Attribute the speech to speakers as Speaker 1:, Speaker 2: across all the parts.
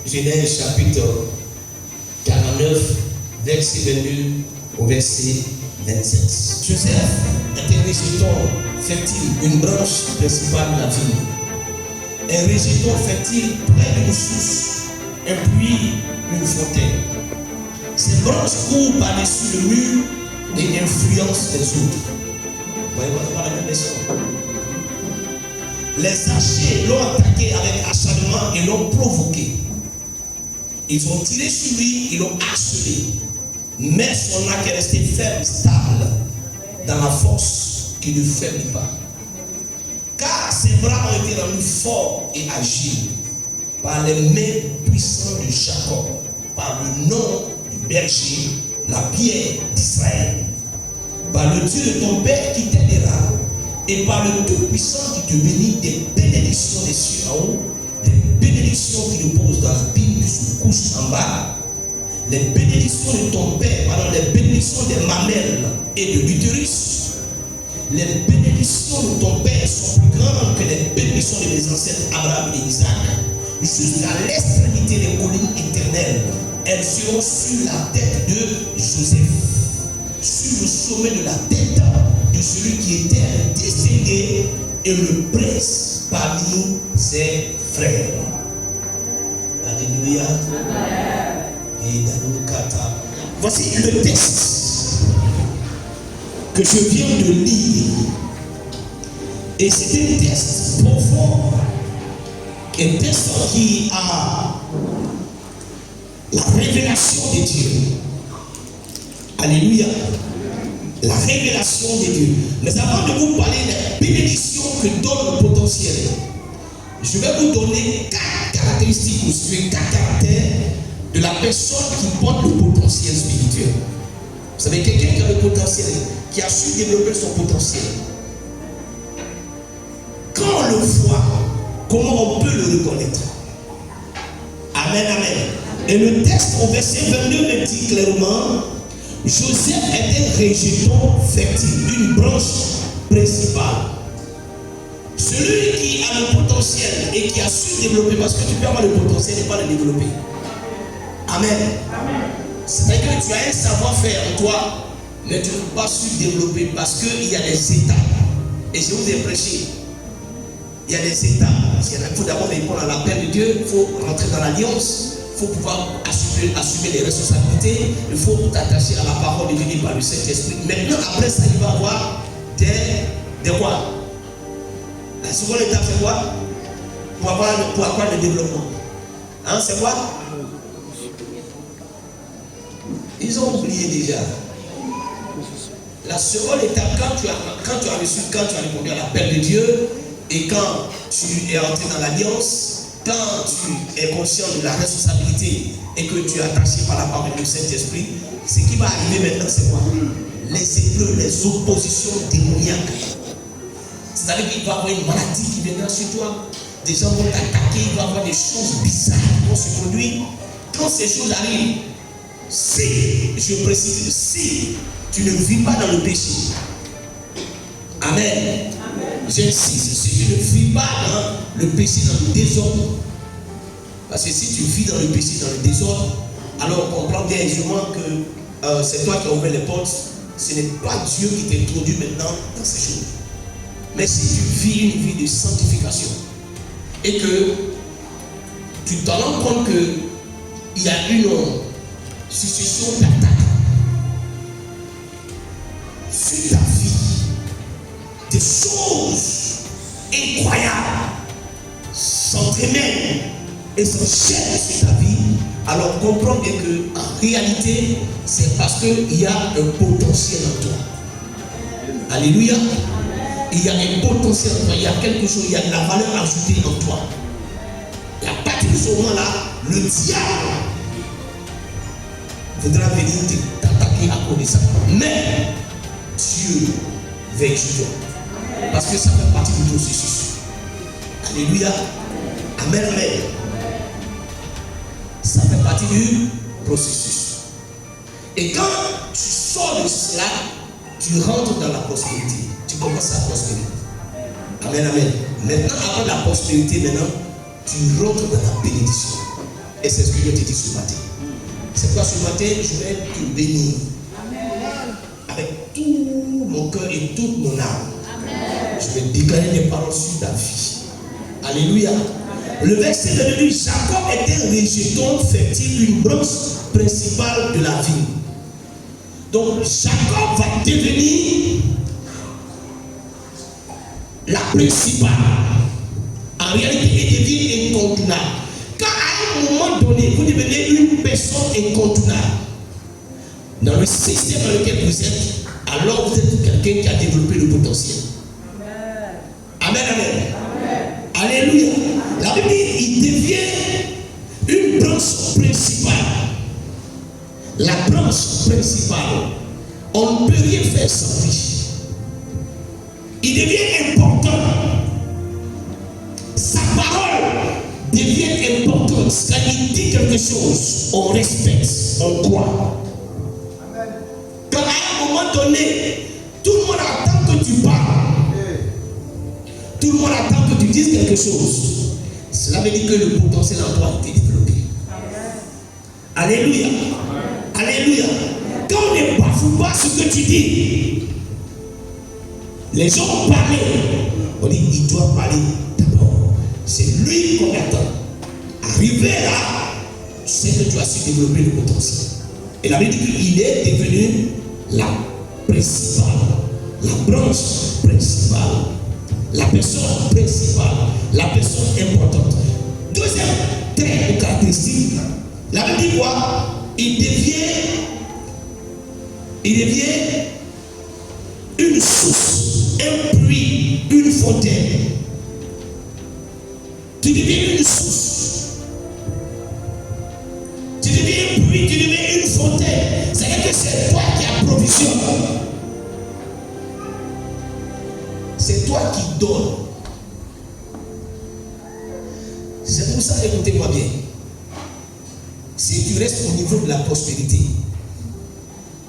Speaker 1: Genèse chapitre 49, verset 22 au verset 27. Joseph était un rejeton fertile, une branche principale de la vigne. Un rejeton fertile près d'une source, un puits, une fontaine. Ces branches courent par-dessus le mur et influencent les autres. Vous voyez pas la même leçon. Les archers l'ont attaqué avec acharnement et l'ont provoqué. Ils ont tiré sur lui, ils l'ont harcelé. Mais son arc est resté ferme, stable, dans la force qui ne faiblit pas. Car ses bras ont été rendus forts et agiles par les mains puissantes de Jacob, par le nom du berger, la pierre d'Israël, par le Dieu de ton père qui t'aidera, et par le Tout-Puissant qui te bénit des bénédictions des cieux en haut, des bénédictions qui reposent dans la Bible qui se couche en bas, les bénédictions de ton père, pardon, les bénédictions des mamelles et de l'utérus, les bénédictions de ton père sont plus grandes que les bénédictions de mes ancêtres Abraham et Isaac, jusqu'à l'extrémité des collines éternelles. Elles seront sur la tête de Joseph, sur le sommet de la tête de celui qui était distingué et le prince parmi ses frères. Alléluia. Voici le texte que je viens de lire. Et c'est un texte profond, un texte qui a la révélation de Dieu. Alléluia. La révélation de Dieu. Mais avant de vous parler des bénédictions que donne le potentiel, je vais vous donner 4 caractéristiques ou 4 caractères de la personne qui porte le potentiel spirituel. Vous savez, quelqu'un qui a le potentiel, qui a su développer son potentiel. Quand on le voit, comment on peut le reconnaître? Amen, amen. Et le texte au verset 22 me dit clairement, Joseph est un rejeton fertile, une branche principale. Celui qui a le potentiel et qui a su développer, parce que tu peux avoir le potentiel et pas le développer. Amen. C'est-à-dire que tu as un savoir-faire en toi, mais tu ne peux pas su développer parce qu'il y a des étapes. Et je vous ai prêché. Il y a des étapes. Il faut d'abord répondre à l'appel de Dieu, il faut rentrer dans l'alliance. Il faut pouvoir assumer les responsabilités. Il faut t'attacher à la parole définie par le Saint-Esprit. Maintenant, après ça, il va y avoir des quoi? La seconde étape, c'est quoi? Pour avoir le développement. Hein, c'est quoi? Ils ont oublié déjà. La seconde étape, quand tu as répondu à l'appel de Dieu, et quand tu es entré dans l'alliance, quand tu es conscient de la responsabilité et que tu es attaché par la parole du Saint-Esprit, ce qui va arriver maintenant, c'est quoi? Les épreuves, les oppositions démoniaques. C'est-à-dire qu'il va y avoir une maladie qui viendra sur toi. Des gens vont t'attaquer, il va y avoir des choses bizarres qui vont se produire. Quand ces choses arrivent, si, je précise, si tu ne vis pas dans le péché, amen. J'insiste, si tu ne vis pas dans le péché, dans le désordre, parce que si tu vis dans le péché, dans le désordre, alors on comprend bien aisément que c'est toi qui as ouvert les portes, ce n'est pas Dieu qui t'introduit maintenant dans ces choses. Mais si tu vis une vie de sanctification et que tu te rends compte qu'il y a une succession d'attaques sur ta vie, des choses incroyables s'entremêlent et s'enchaînent sur ta vie, alors comprends bien que en réalité c'est parce qu'il y a un potentiel en toi. Alléluia. Il y a un potentiel en toi, il y a quelque chose, il y a de la valeur ajoutée en toi. Et à partir de ce moment-là, le diable voudra venir t'attaquer à cause de ça. Mais Dieu veille sur toi. Parce que ça fait partie du processus. Alléluia. Amen, amen. Ça fait partie du processus. Et quand tu sors de cela, tu rentres dans la prospérité. Tu commences à prospérer. Amen, amen. Maintenant, après la prospérité, maintenant, tu rentres dans la bénédiction. Et c'est ce que je te dis ce matin. C'est pourquoi ce matin, je vais te bénir. Avec tout mon cœur et toute mon âme. Je vais déclarer des paroles sur ta vie. Alléluia. Le verset de lui, Jacob était un rejeton fertile, une branche principale de la vie. Donc Jacob va devenir la principale. En réalité, il devient incontournable. Quand à un moment donné, vous devenez une personne incontournable, dans le système dans lequel vous êtes, alors vous êtes quelqu'un qui a développé le potentiel. Amen, amen. Amen. Alléluia. La Bible dit, il devient une branche principale. La branche principale, on ne peut rien faire sans lui. Il devient important. Sa parole devient importante. Quand il dit quelque chose, on respecte, on croit. Quand à un moment donné, tout le monde attend que tu parles. Tout le monde attend que tu dises quelque chose. Cela veut dire que le potentiel en toi a été développé. Alléluia. Alléluia. Quand on ne bafoue pas ce que tu dis, les gens ont parlé. On dit, il doit parler d'abord. C'est lui qu'on attend. Arrivé là, c'est que tu as su développer le potentiel. Et la Bible dit qu'il est devenu la principale, la branche principale, la personne principale, la personne importante. Deuxième trait de caractéristique, la Bible dit quoi? Il devient une source, un puits, une fontaine. Tu deviens une source. Tu deviens un puits, tu deviens une fontaine. C'est-à-dire que c'est toi qui approvisionnes. C'est toi qui donnes. C'est pour ça, écoutez-moi bien. Si tu restes au niveau de la prospérité,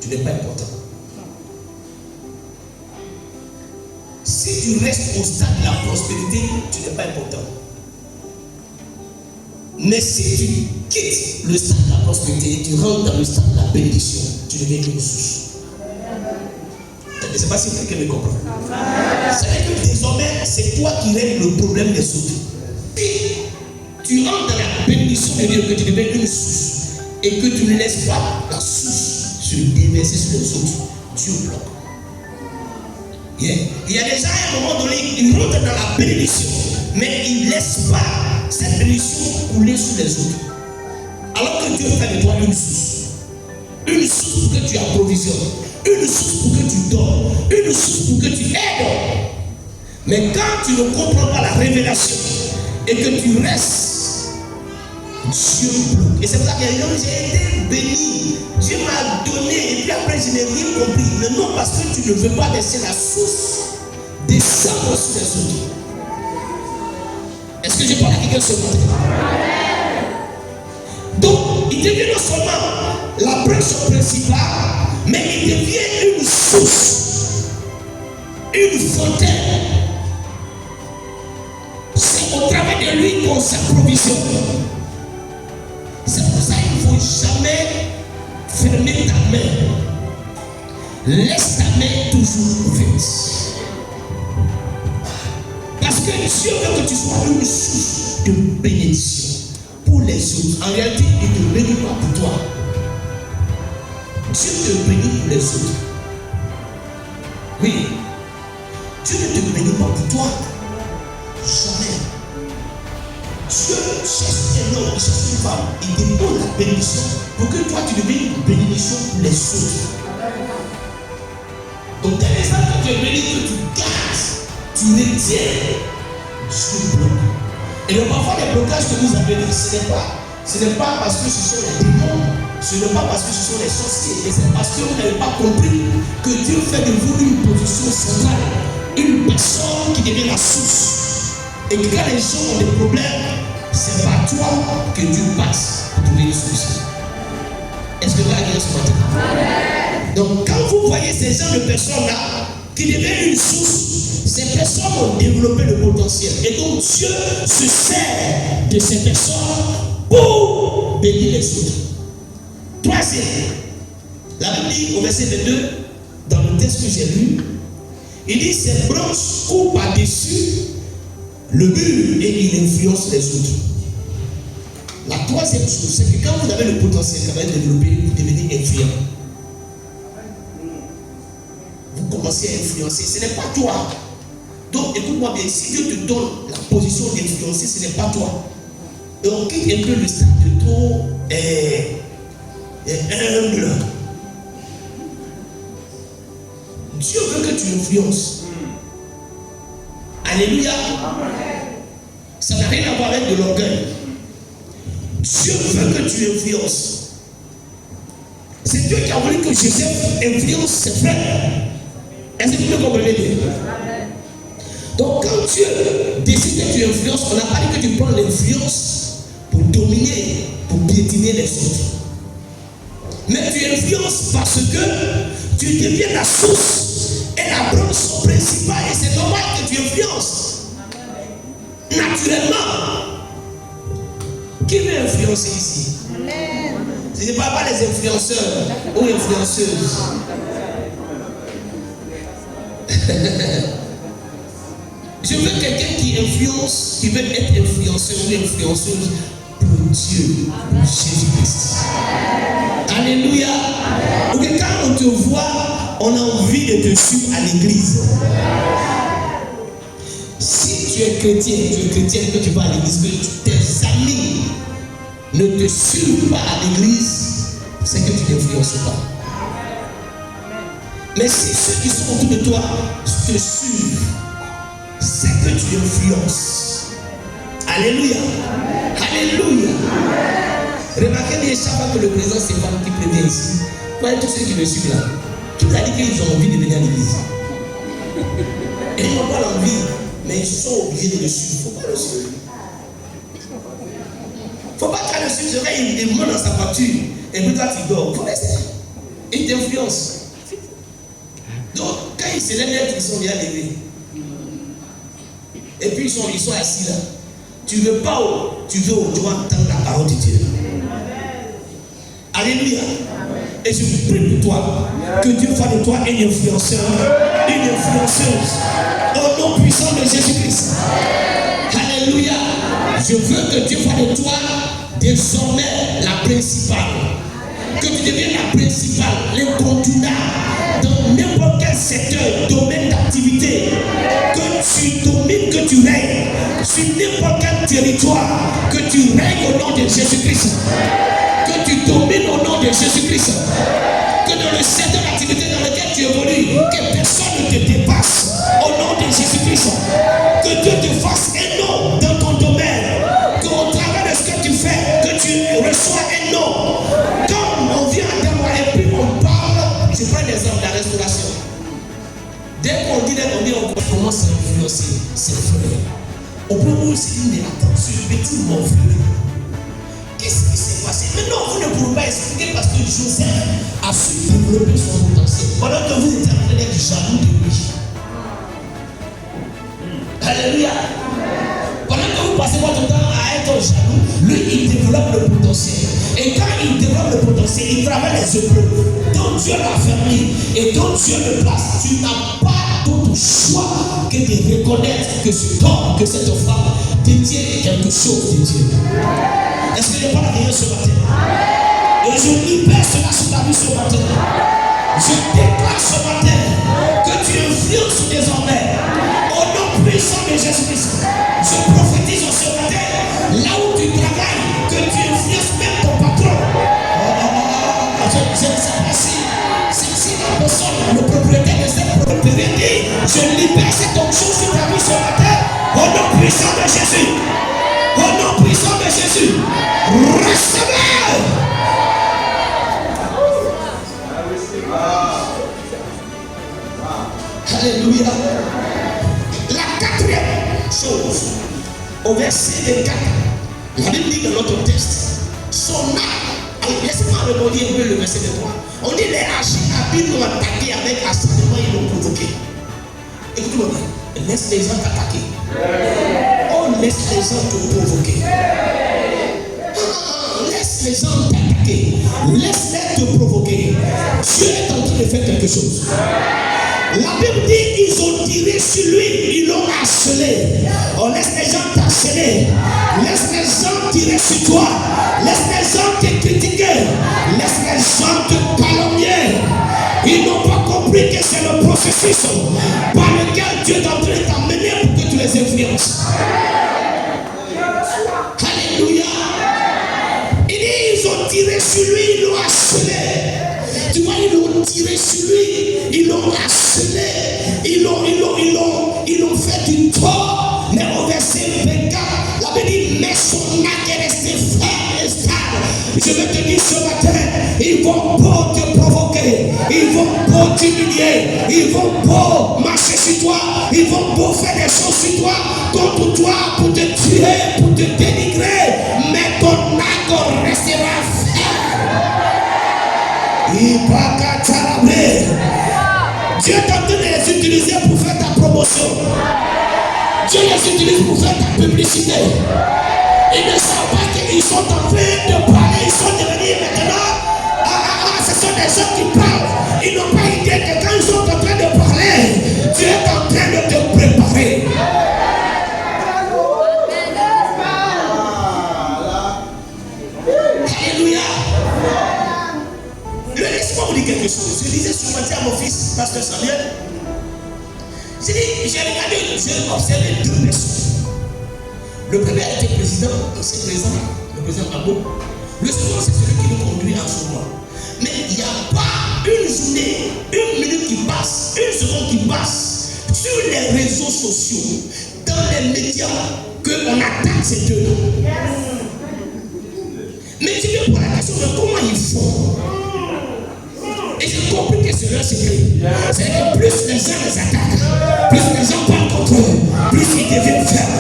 Speaker 1: tu n'es pas important. Si tu restes au stade de la prospérité, tu n'es pas important. Mais si tu quittes le stade de la prospérité et tu rentres dans le stade de la bénédiction, tu deviens une source. Je ne sais pas si quelqu'un me comprend. C'est-à-dire que désormais, c'est toi qui règles le problème des autres. Si tu rentres dans la bénédiction de Dieu, que tu deviens une source et que tu ne laisses pas la source se déverser sur les autres, Dieu bloque. Il y a des gens à un moment donné, ils rentrent dans la bénédiction, mais ils ne laissent pas cette bénédiction couler sur les autres. Alors que Dieu fait de toi une source pour que tu approvisionnes, une source pour que tu donnes, une source pour que tu aides. Mais quand tu ne comprends pas la révélation et que tu restes, Dieu bloque. Et c'est pour ça que j'ai été béni. Dieu m'a donné et puis après je n'ai rien compris. Mais non, parce que tu ne veux pas laisser la source descendre sur les autres. Est-ce que je parle à quelqu'un ce matin? Donc, il devient non seulement la branche principale, mais il devient une source, une fontaine. C'est au travers de lui qu'on s'approvisionne. C'est pour ça qu'il ne faut jamais fermer ta main. Laisse ta main toujours ouverte. Parce que Dieu veut que tu sois une source de bénédiction pour les autres. En réalité, il ne te bénit pas pour toi. Dieu te bénit pour les autres. Oui. Dieu ne te bénit pas pour toi. Jamais. Dieu cherche un homme, il cherche une femme. Il dépose la bénédiction pour que toi tu deviennes une bénédiction pour les autres. Donc, dès l'instant que tu es béni, que tu gardes, tu retiens, Dieu bloque. Et donc, parfois, les blocages que vous avez, ce n'est pas parce que ce sont les démons, ce n'est pas parce que ce sont les sorciers, et c'est parce que vous n'avez pas compris que Dieu fait de vous une position centrale, une personne qui devient la source. Et que quand les gens ont des problèmes, c'est par toi que Dieu passe pour trouver une solution. Est-ce que vous avez ce matin? Donc, quand vous voyez ces gens de personnes-là qui deviennent une source, ces personnes ont développé le potentiel. Et donc, Dieu se sert de ces personnes pour bénir les autres. Troisième, la Bible dit au verset 22, dans le texte que j'ai lu, il dit ces branches courent par-dessus le mur et il influence les autres. La troisième chose, c'est que quand vous avez le potentiel quand même développé, vous devenez influent. Vous commencez à influencer. Ce n'est pas toi. Donc écoute-moi bien, si Dieu te donne la position d'influencer, ce n'est pas toi. Et on quitte un peu le stade de trop humble. Dieu veut que tu influences. Alléluia. Ça n'a rien à voir avec de l'orgueil. Dieu veut que tu influences. C'est Dieu qui a voulu que Joseph influence ses frères. Est-ce que vous me comprenez bien? Donc quand Dieu décide que tu influences, on n'a pas dit que tu prends l'influence pour dominer, pour piétiner les autres. Mais tu influences parce que tu deviens la source et la branche principale. Et c'est normal que tu influences. Naturellement. Qui veut influencer ici? Ce n'est pas les influenceurs ou influenceuses. Je veux quelqu'un qui influence, qui veut être influenceur ou influenceuse pour Dieu, pour Jésus-Christ. Alléluia. Ou que quand on te voit, on a envie de te suivre à l'église. Si tu es chrétienne, que tu vas à l'église, que tes amis ne te suivent pas à l'église, c'est que tu n'influences pas. Mais si ceux qui sont autour de toi te suivent, c'est que tu influences. Alléluia. Alléluia. Remarquez bien chaque fois que le président Stéphane qui prévient ici, voyez tous ceux qui me suivent là, qui vous a dit qu'ils ont envie de venir à l'église? Et ils n'ont pas l'envie, mais ils sont obligés de le suivre. Il ne faut pas le suivre. Il ne faut pas qu'à le suivre, il monte dans sa voiture et puis toi tu dors. Il faut rester. Il t'influence. Donc quand ils se lèvent, ils sont bien levés. Et puis ils sont assis là. Tu veux pas où? Tu veux où? Tu vas entendre la parole de Dieu. Alléluia. Et je prie pour toi que Dieu fasse de toi un influenceur, une influenceuse au nom puissant de Jésus-Christ. Alléluia. Je veux que Dieu fasse de toi désormais la principale. Que tu deviennes la principale, l'incontournable dans n'importe quel secteur, domaine d'activité. Que tu domines, que tu règnes sur n'importe quel territoire. Que tu règnes au nom de Jésus-Christ. Que tu domines au nom de Jésus-Christ. Que dans le secteur d'activité dans lequel tu évolues, que personne ne te dépasse au nom de Jésus-Christ. Que Dieu te fasse un nom dans ton domaine. Qu'au travers de ce que tu fais, que tu reçois un nom. Comme on vient à Dama et puis on parle, je prends l'exemple de la restauration. Dès qu'on dit, on commence à influencer ses frères. Au point où il s'est dit, mais attends, ce petit mon frère. Qu'est-ce qui s'est passé? Mais non, vous ne pouvez pas expliquer parce que Joseph a su développer son potentiel. Pendant que vous étiez en train d'être jaloux de lui. Alléluia. Pendant que vous passez votre temps à être jaloux, lui il développe le potentiel. Et quand il développe le potentiel, il travaille les épreuves dont Dieu l'a fermé et dont Dieu le place. Tu n'as pas d'autre choix que de reconnaître que cet homme, que cette femme détient quelque chose de Dieu. Est-ce que je parle à Dieu ce matin? Et je libère cela sur ta vie ce matin. Je déclare ce matin que tu influences désormais au nom puissant de Jésus-Christ. Je prophétise ce matin, là où tu travailles, que tu influences même ton patron. Je ne sais pas si la personne, le propriétaire de cette propriété, je libère cette onction sur ta vie ce matin au nom puissant de Jésus. Au nom puissant de Jésus, recevez. Alléluia. La quatrième chose, au verset 24, la Bible dit dans notre texte, son âme, laissez-moi rebondir un peu le verset 23. On dit les Habiles l'ont attaqué avec acharnement, ils l'ont provoqué. Écoutez-moi bien, laisse les gens t'attaquer. On laisse les gens te provoquer. ces gens t'attaquer. Laisse-les te provoquer. Dieu est en train de faire quelque chose. La Bible dit qu'ils ont tiré sur lui, ils l'ont harcelé. On laisse les gens t'harceler. Laisse les gens tirer sur toi. Laisse les gens te critiquer. Laisse les gens te calomnier. Ils n'ont pas compris que c'est le processus par lequel Dieu est en train de t'amener pour que tu les influences. Alléluia. Il dit, ils ont tiré sur lui, ils l'ont harcelé. Tu vois, ils l'ont tiré sur lui, ils l'ont harcelé, ils l'ont fait du tort. Mais au verset 24, la Bible dit, mais son âme est resté ferme et stable. Je vais te dire ce matin, ils vont pas te provoquer, ils vont pas t'humilier, ils vont pas marcher sur toi, ils vont pas faire des choses sur toi, contre toi, pour te tuer, pour te dénigrer. Mais ton âme restera ferme. Dieu est en train de les utiliser pour faire ta promotion. Dieu les utilise pour faire ta publicité. Ils ne savent pas qu'ils sont en train de parler. Ils sont devenus maintenant. Ce sont des gens qui parlent. Ils n'ont pas idée que quand ils sont en train de parler, Dieu est en train de te préparer. Alléluia. Laisse-moi vous dire quelque chose. Je disais ce matin à mon fils, pasteur Samuel. J'ai observé deux personnes. Le premier était président, ancien président, le président Mabo. Le second, c'est celui qui nous conduit en ce moment. Mais il n'y a pas une journée, une minute qui passe, une seconde qui passe sur les réseaux sociaux, dans les médias, qu'on attaque ces deux-là. Mais tu me poses la question de comment ils font. Et j'ai compris que c'est leur secret. C'est que plus les gens les attaquent, plus les gens parlent contre eux, plus ils deviennent fermes.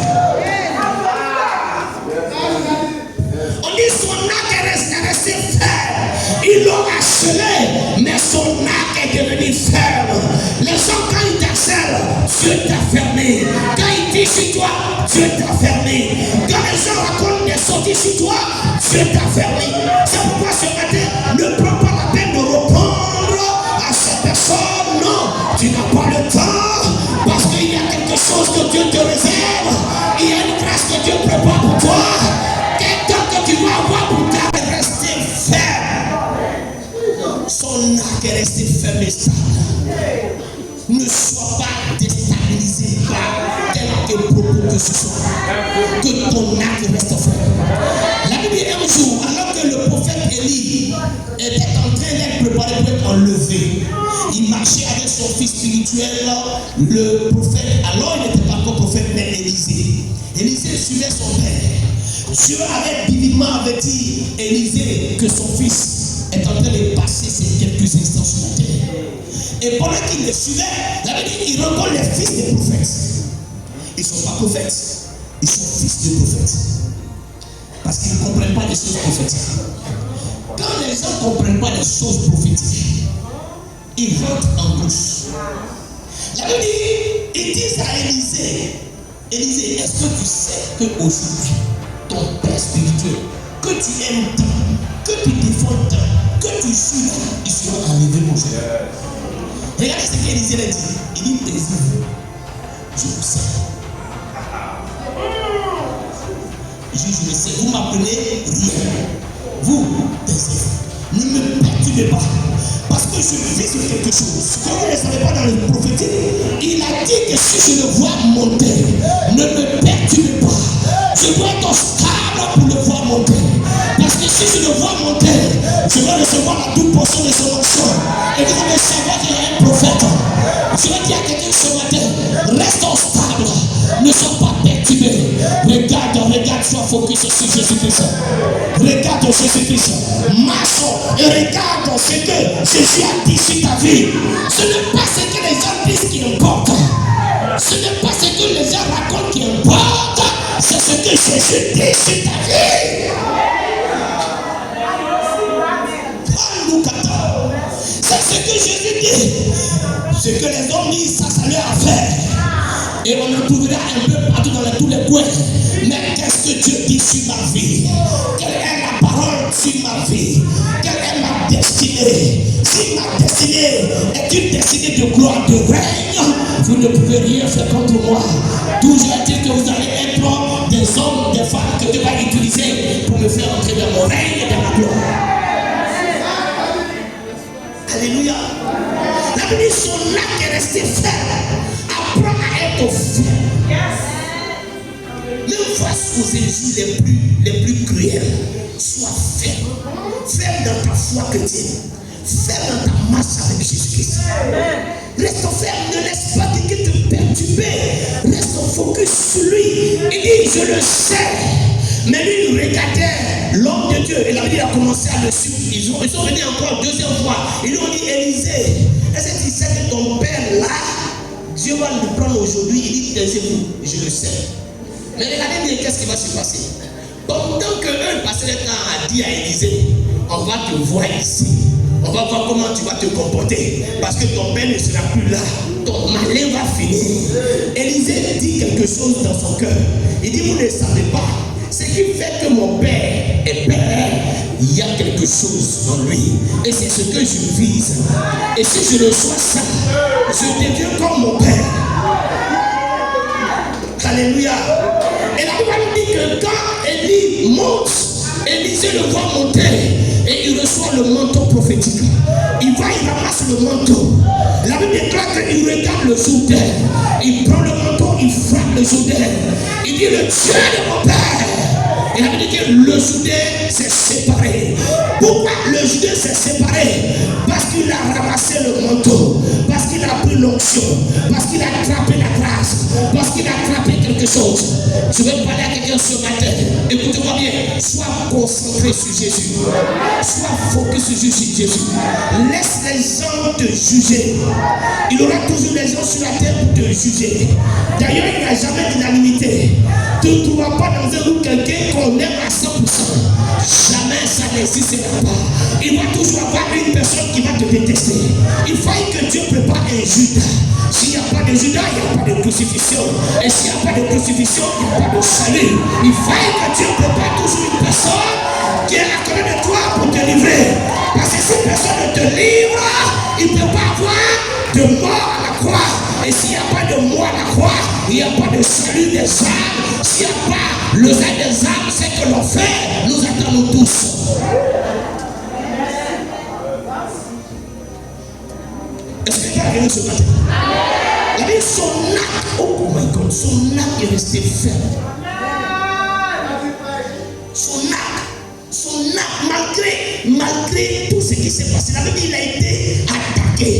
Speaker 1: On dit son arc est resté ferme. Ils l'ont harcelé, mais son arc est devenu ferme. Les gens, quand ils t'harcèlent, Dieu t'a fermé. Quand ils disent sur toi, Dieu t'a fermé. Quand les gens racontent des sorties sur toi, Dieu t'a fermé. C'est pourquoi ce matin, ne prends pas la peine de répondre à cette personne. Non, tu n'as pas le temps, parce qu'il y a quelque chose que Dieu te réserve. Il y a une grâce que Dieu prépare pour toi. Quel temps que tu vas avoir pour ta rester ferme. Son arc est resté ferme et stable. Ne sois pas déstabilisé par quelque propos que ce soit. Que ton arc reste ferme. La Bible dit un jour, alors que le prophète Élie était en train d'être préparé pour être enlevé, il marchait avec son fils spirituel, le prophète. Alors il n'était pas encore prophète, mais Élisée. Élisée suivait son père. Dieu avait divinement averti Élisée que son fils est en train de passer ces quelques instants sur la terre. Et pendant qu'il le suivait, la Bible dit qu'il rencontre les fils des prophètes. Ils ne sont pas prophètes, ils sont fils de prophètes. Parce qu'ils ne comprennent pas les choses prophétiques. Quand les gens ne comprennent pas les choses prophétiques, ils rentrent en bouche. La Bible dit, ils disent à Élisée, Élisée, est-ce que tu sais qu'aujourd'hui, ton père spirituel, que tu aimes tant, que tu défends tant, que tu suis, il sera enlevé, mon cher. Regardez ce qu'Élisée a dit. Il dit, taisez-vous. Je vous sais. Je le sais. Vous m'appelez rien. Vous, taisez-vous. Ne me perturbez pas. Parce que je vis sur quelque chose. Comme vous ne le savez pas dans le prophétique, il a dit que si je le vois monter, ne me perturbez pas. Je dois être stable pour le voir monter. Parce que si je le vois monter, je vais recevoir la double portion de son onction. Et vous allez savoir qu'il y a un prophète. Je vais dire à quelqu'un ce matin, restons stables, ne sois pas perturbés. Regarde, sois focus sur Jésus-Christ. Regarde Jésus-Christ. Marche et regarde ce que Jésus a dit sur ta vie. Ce n'est pas ce que les gens disent qui importe. Ce n'est pas ce que les gens racontent qui importe. C'est ce que Jésus dit sur ta vie. C'est ce que Jésus dit. Ce que les hommes disent, ça leur affaire. Et on en trouvera un peu partout dans tous les coins. Mais qu'est-ce que Dieu dit sur ma vie? Quelle est la parole sur ma vie? Quelle est ma destinée? Si ma destinée est une destinée de gloire, de règne, vous ne pouvez rien faire contre moi. Toujours est-il que vous allez être des hommes, des femmes que Dieu va utiliser pour me faire entrer dans mon règne et dans ma gloire. Alléluia. La Bible dit son âme est restée ferme. Apprends à être ferme. Même face aux injures les plus cruelles, sois ferme. Ferme dans ta foi chrétienne. Ferme dans ta marche avec Jésus-Christ. Reste ferme, ne laisse pas quelqu'un te perturber. Reste focus sur lui. Il dit, je le sais. Mais lui, il regardait l'homme de Dieu. Et la Bible a commencé à le suivre. Ils sont venus encore deuxième fois. Ils lui ont dit, Élisée, est-ce que tu sais que ton père là, Dieu va le prendre aujourd'hui? Il dit, taisez-vous. Je le sais. Mais regardez bien, qu'est-ce qui va se passer? Pendant qu'eux passaient le temps à dire à Élisée, on va te voir ici. On va voir comment tu vas te comporter. Parce que ton père ne sera plus là. Ton malin va finir. Élisée dit quelque chose dans son cœur. Il dit, vous ne savez pas. Ce qui fait que mon père est père, il y a quelque chose en lui. Et c'est ce que je vise. Et si je reçois ça, je deviens comme mon père. Alléluia. Et la Bible nous dit que quand Élie monte, Élisée le voit monter et il reçoit le manteau prophétique. Il va, il ramasse le manteau. La Bible déclare qu'il regarde le Jourdain. Il prend le manteau, il frappe le Jourdain. Il dit, le Dieu de mon père. Et la Bible dit que le Jourdain s'est séparé. Pourquoi le Jourdain s'est séparé? Parce qu'il a ramassé le manteau. Parce qu'il a pris l'onction. Parce qu'il a attrapé la grâce. Parce qu'il a attrapé quelque chose. Je vais parler à quelqu'un ce matin. Écoutez-moi bien. Sois concentré sur Jésus. Sois focus sur Jésus. Laisse les gens te juger. Il y aura toujours des gens sur la terre pour te juger. D'ailleurs, il n'y a jamais d'unanimité. Tu ne trouveras pas dans un groupe quelqu'un qu'on aime à 100%. Jamais ça n'existera pas. Il va toujours avoir une personne qui va te détester. Il faut que Dieu prépare un Judas. S'il n'y a pas de Judas, il n'y a pas de crucifixion. Et s'il n'y a pas de crucifixion, il n'y a pas de salut. Il faut que Dieu prépare toujours une personne qui est à côté de toi pour te livrer. Parce que si personne ne te livre, il ne peut pas avoir de mort à la croix. Et s'il n'y a pas de mort à la croix, il n'y a pas de salut des âmes. S'il n'y a pas le salut des âmes, c'est que l'enfer nous attend nous tous. Est-ce que tu as regardé ce matin? La Bible, son acte, oh my God, son acte est resté ferme. Son acte, malgré tout ce qui s'est passé, la Bible, il a été attaqué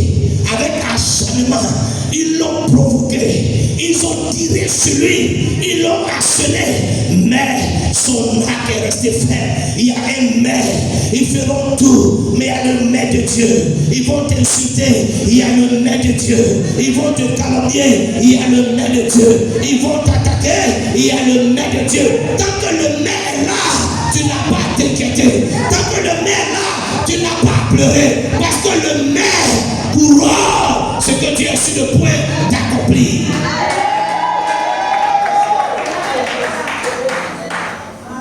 Speaker 1: avec acharnement. Ils l'ont provoqué, ils ont tiré sur lui, ils l'ont harcelé, mais son acte est resté ferme. Il y a un mais, ils feront tout, mais il y a le mais de Dieu. Ils vont t'insulter, il y a le mais de Dieu. Ils vont te calomnier, il y a le mais de Dieu. Ils vont t'attaquer, il y a le mais de Dieu. Tant que le mais est là, tu n'as pas à t'inquiéter. Tant que le mais est là, tu n'as pas à pleurer. Parce que le mais pourra ce que tu es sur le point d'accomplir.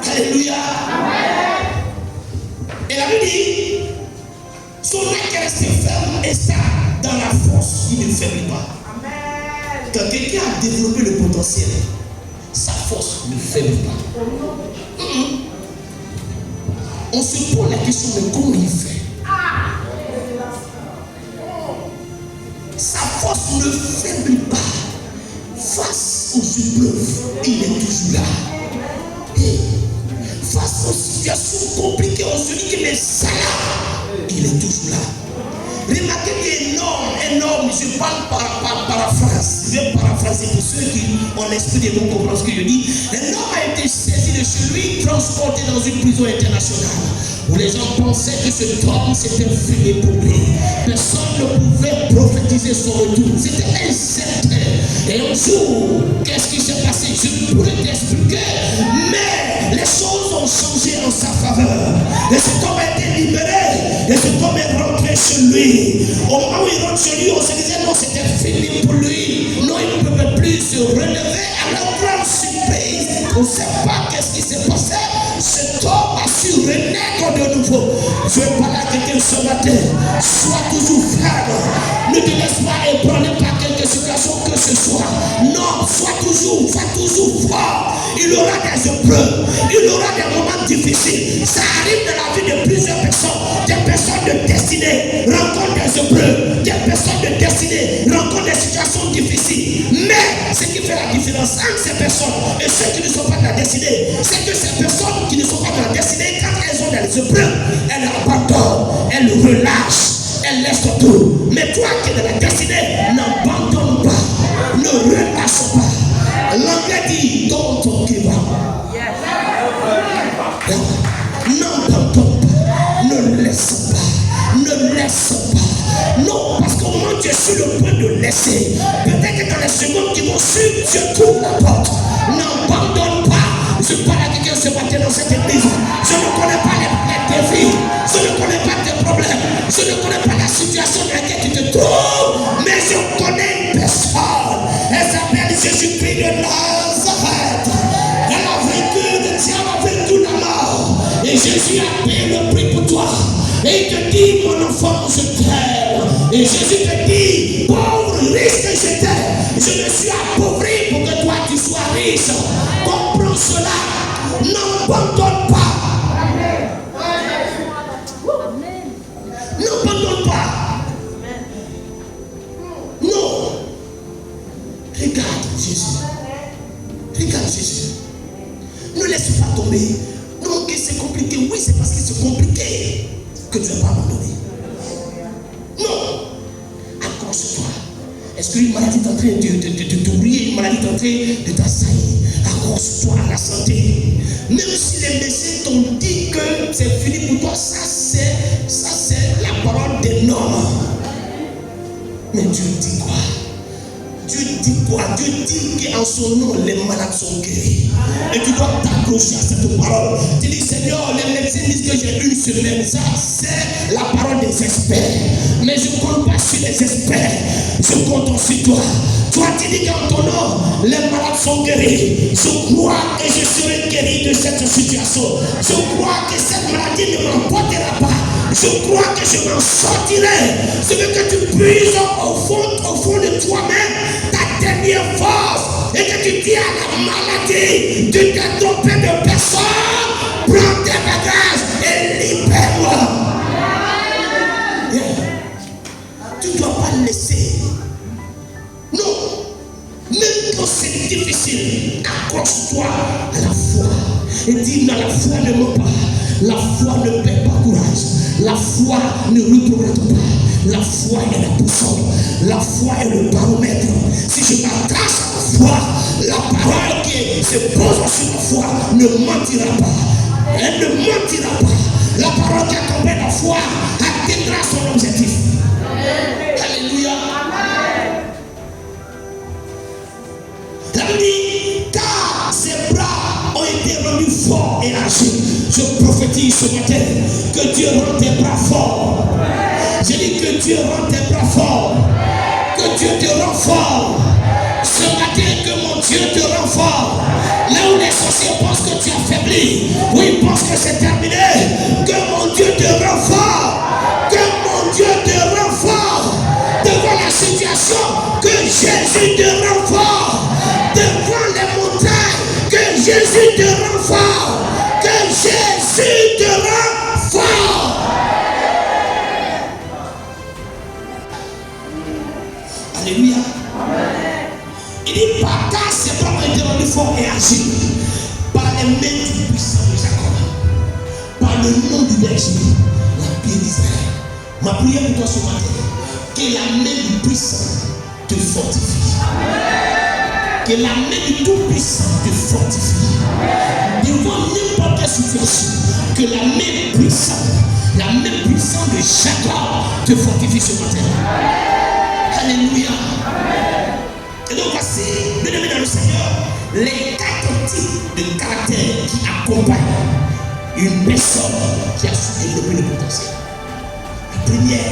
Speaker 1: Alléluia. Et la Bible dit, son acte est resté ferme et stable dans la force. Il ne faiblit pas. Quand quelqu'un a développé le potentiel, sa force ne faiblit pas. On se pose la question, mais comment il fait? Sa force ne faiblit pas. Face aux épreuves, il est toujours là. Et face aux situations compliquées, on se dit qu'il est ça là. Il est toujours là. Remarquez énorme, je parle par paraphrase. Je vais paraphraser pour ceux qui ont l'esprit de bon comprendre ce que je dis. Un homme a été saisi de chez lui, transporté dans une prison internationale, où les gens pensaient que cet homme s'était fini pour lui. Personne ne pouvait prophétiser son retour. C'était incertain. Et un jour, qu'est-ce qui s'est passé? Je ne pourrais t'expliquer, mais les choses ont changé en sa faveur. Et cet homme a été libéré. Et cet homme est rentré chez lui. Au moment où il rentre chez lui, on se disait non, c'était fini pour lui. Non, il ne pouvait plus se relever. À la grande surprise, on ne sait pas qu'est-ce qui s'est passé. Cet homme a su renaître de nouveau. Je parle à quelqu'un ce matin. Sois toujours ferme. Ne te laisse pas ébranler par quelque situation que ce soit. Non, sois toujours fort. Il y aura des épreuves. Il y aura des moments difficiles. Ça arrive dans la vie de plusieurs personnes. Des personnes de destinée rencontrent des épreuves. Des personnes de destinée rencontrent des situations difficiles. Mais ce qui fait la différence entre ces personnes et ceux qui ne sont pas dans la destinée, c'est que ces personnes qui ne sont pas dans la destinée, quand elles ont des épreuves, elles abandonnent, elles relâchent, elles laissent tout. Mais toi qui es dans la destinée, n'abandonne pas, ne relâche pas. L'anglais dit don't give up. N'abandonne pas, ne laisse pas, ne laisse pas. Non, parce qu'au moment où tu es sur le point de laisser, peut-être que dans les secondes qui vont suivre, tu trouves la porte. N'abandonne pas. Je parle à quelqu'un ce matin dans cette église. Je ne connais pas les défis, je ne connais pas tes problèmes, je ne connais pas la situation dans laquelle tu te trouves, mais je connais une personne. Elle s'appelle Jésus-Christ de Nazareth. Elle a vaincu le diable, a vaincu la mort. Et Jésus a payé le prix pour toi. Et il te dit, mon enfant, je t'aime. Et Jésus te dit, pauvre, riche que j'étais, je me suis appauvri pour que toi tu sois riche. Comprends cela. N'abandonne pas. N'abandonne pas. Non. Regarde Jésus. Regarde Jésus. Ne laisse pas tomber. Non, que c'est compliqué. Oui, c'est parce que c'est compliqué que tu n'as pas abandonné. Non. Accroche-toi. Est-ce qu'une maladie est en train de t'oublier, une maladie est en train de t'assaillir? Accroche-toi à la santé. Même si les médecins t'ont dit que c'est fini pour toi, ça c'est la parole des normes. Mais Dieu dit quoi? Dieu dit quoi? Dieu dit qu'en son nom, les malades sont guéris. Et tu dois t'accrocher à cette parole. Tu dis, Seigneur, les médecins disent que j'ai une semaine. Ça, c'est la parole des experts. Mais je ne compte pas sur les experts. Je compte sur toi. Toi, tu dis qu'en ton nom, les malades sont guéris. Je crois et je serai guéri de cette situation. Je crois que cette maladie ne m'emportera pas. Je crois que je m'en sortirai. Je veux que tu puisses au fond de toi-même ta dernière force et que tu dis à la maladie, tu t'es trompé de personne, prends tes bagages et libère-moi. Yeah. Tu ne dois pas laisser. Non. Même quand c'est difficile, accroche-toi à la foi. Et dis, non, la foi ne ment pas. La foi ne perd pas courage. La foi ne représente pas. La foi est la boussole. La foi est le baromètre. Si je m'attache à la foi, la parole qui se pose sur la foi ne mentira pas. Elle ne mentira pas. La parole qui accompagne la foi atteindra son objectif. Alléluia. La Bible dit, car ses bras ont été rendus forts et âgés. Je prophétise ce matin que Dieu rend tes bras forts. J'ai dit que Dieu rend tes bras forts. Que Dieu te rend fort. Ce matin, que mon Dieu te rend fort. Là où les sorciers pensent que tu as faibli, où ils pensent que c'est terminé, que mon Dieu te rend fort. Que mon Dieu te rend fort. Devant la situation, que Jésus te rend fort. Devant les montagnes, que Jésus te rend fort. Que Jésus te rend fort. Alléluia. Il dit par car ses bras ont été rendus forts et agis par les mains du puissant de Jacob, par le nom du berger, la paix d'Israël. Ma prière pour toi ce matin, que la main du puissant te fortifie. Que la main du tout-puissant te fortifie. Devant n'importe quelle situation, que la main puissante de Jacob te fortifie ce matin. Alléluia. Et donc voici, bien-aimés dans le Seigneur, les 4 types de caractères qui accompagnent une personne qui a su développer le potentiel. La première,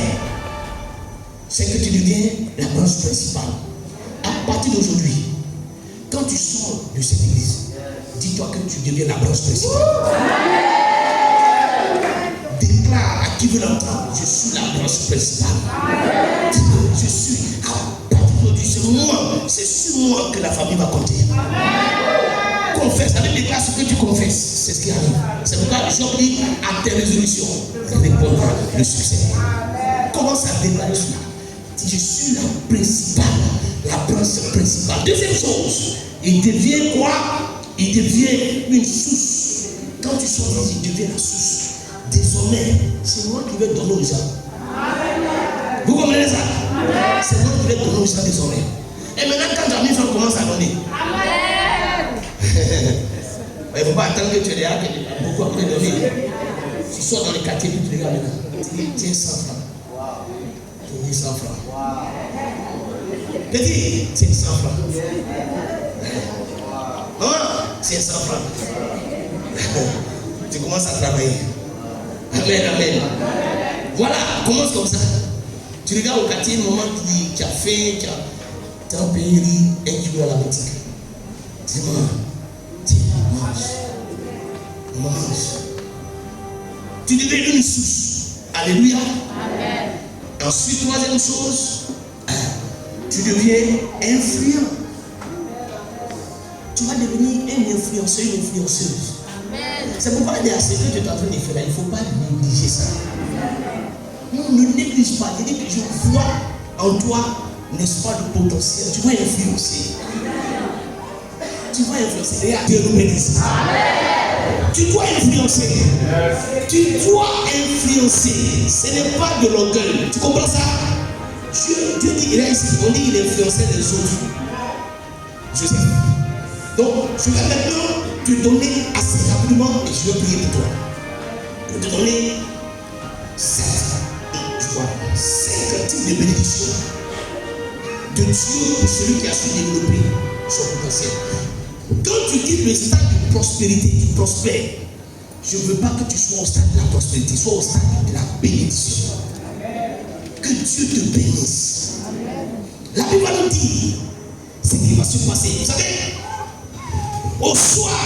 Speaker 1: c'est que tu deviens la branche principale. À partir d'aujourd'hui, quand tu sors de cette église, dis-toi que tu deviens la branche principale. qui veut l'entendre, je suis la branche principale. Je suis à partir d'aujourd'hui, c'est sur moi que la famille va compter. Confesse, avec les grâces que tu confesses, c'est ce qui arrive. C'est pourquoi Job dit à tes résolutions répondra le succès. Commence à déclarer cela. Je suis la principale, la branche principale. Deuxième chose, il devient quoi? Il devient une source. Quand tu sors d'ici, il devient la source. Désormais, c'est moi qui vais donner aux gens. Vous comprenez ça? C'est moi qui vais donner aux gens désormais. Et maintenant, quand ta mission commence à donner. Il ne faut pas attendre que tu aies déjà beaucoup à donner. Tu sors dans les quartiers, tu regardes maintenant. Tu dis, tiens 100 francs. Tiens 100 francs. Petit, tiens 100 francs. Maman, tiens 100 francs. Tu commences à travailler. Amen, amen. Voilà, commence comme ça. Tu regardes au quartier, un moment, tu dis, tu as faim, tu as un pays riz, et tu vas à la boutique. Tu dis, maman, tiens, mange. Tu deviens une source. Alléluia. Amen. Ensuite, troisième chose, tu deviens influent. Tu vas devenir un influenceur, une influenceuse. C'est pourquoi il y a ce que tu es en train de faire là, il ne faut pas négliger ça. Non, ne néglige pas. Je dis que je vois en toi, n'est-ce pas, le potentiel. Tu vas influencer. Tu vas influencer. Et Dieu nous bénisse. Tu dois influencer. Tu dois influencer. Ce n'est pas de l'orgueil. Tu comprends ça? Dieu dit qu'il est ici. On dit qu'il influençait les autres. Joseph. Donc, je vais maintenant te donner assez rapidement et je vais prier pour toi. Pour te donner 5 types de bénédictions de Dieu pour celui qui a su développer son potentiel. Quand tu quittes le stade de prospérité, tu prospères. Je ne veux pas que tu sois au stade de la prospérité, sois au stade de la bénédiction. Que Dieu te bénisse. La Bible va nous dire ce qui va se passer. Vous savez, au soir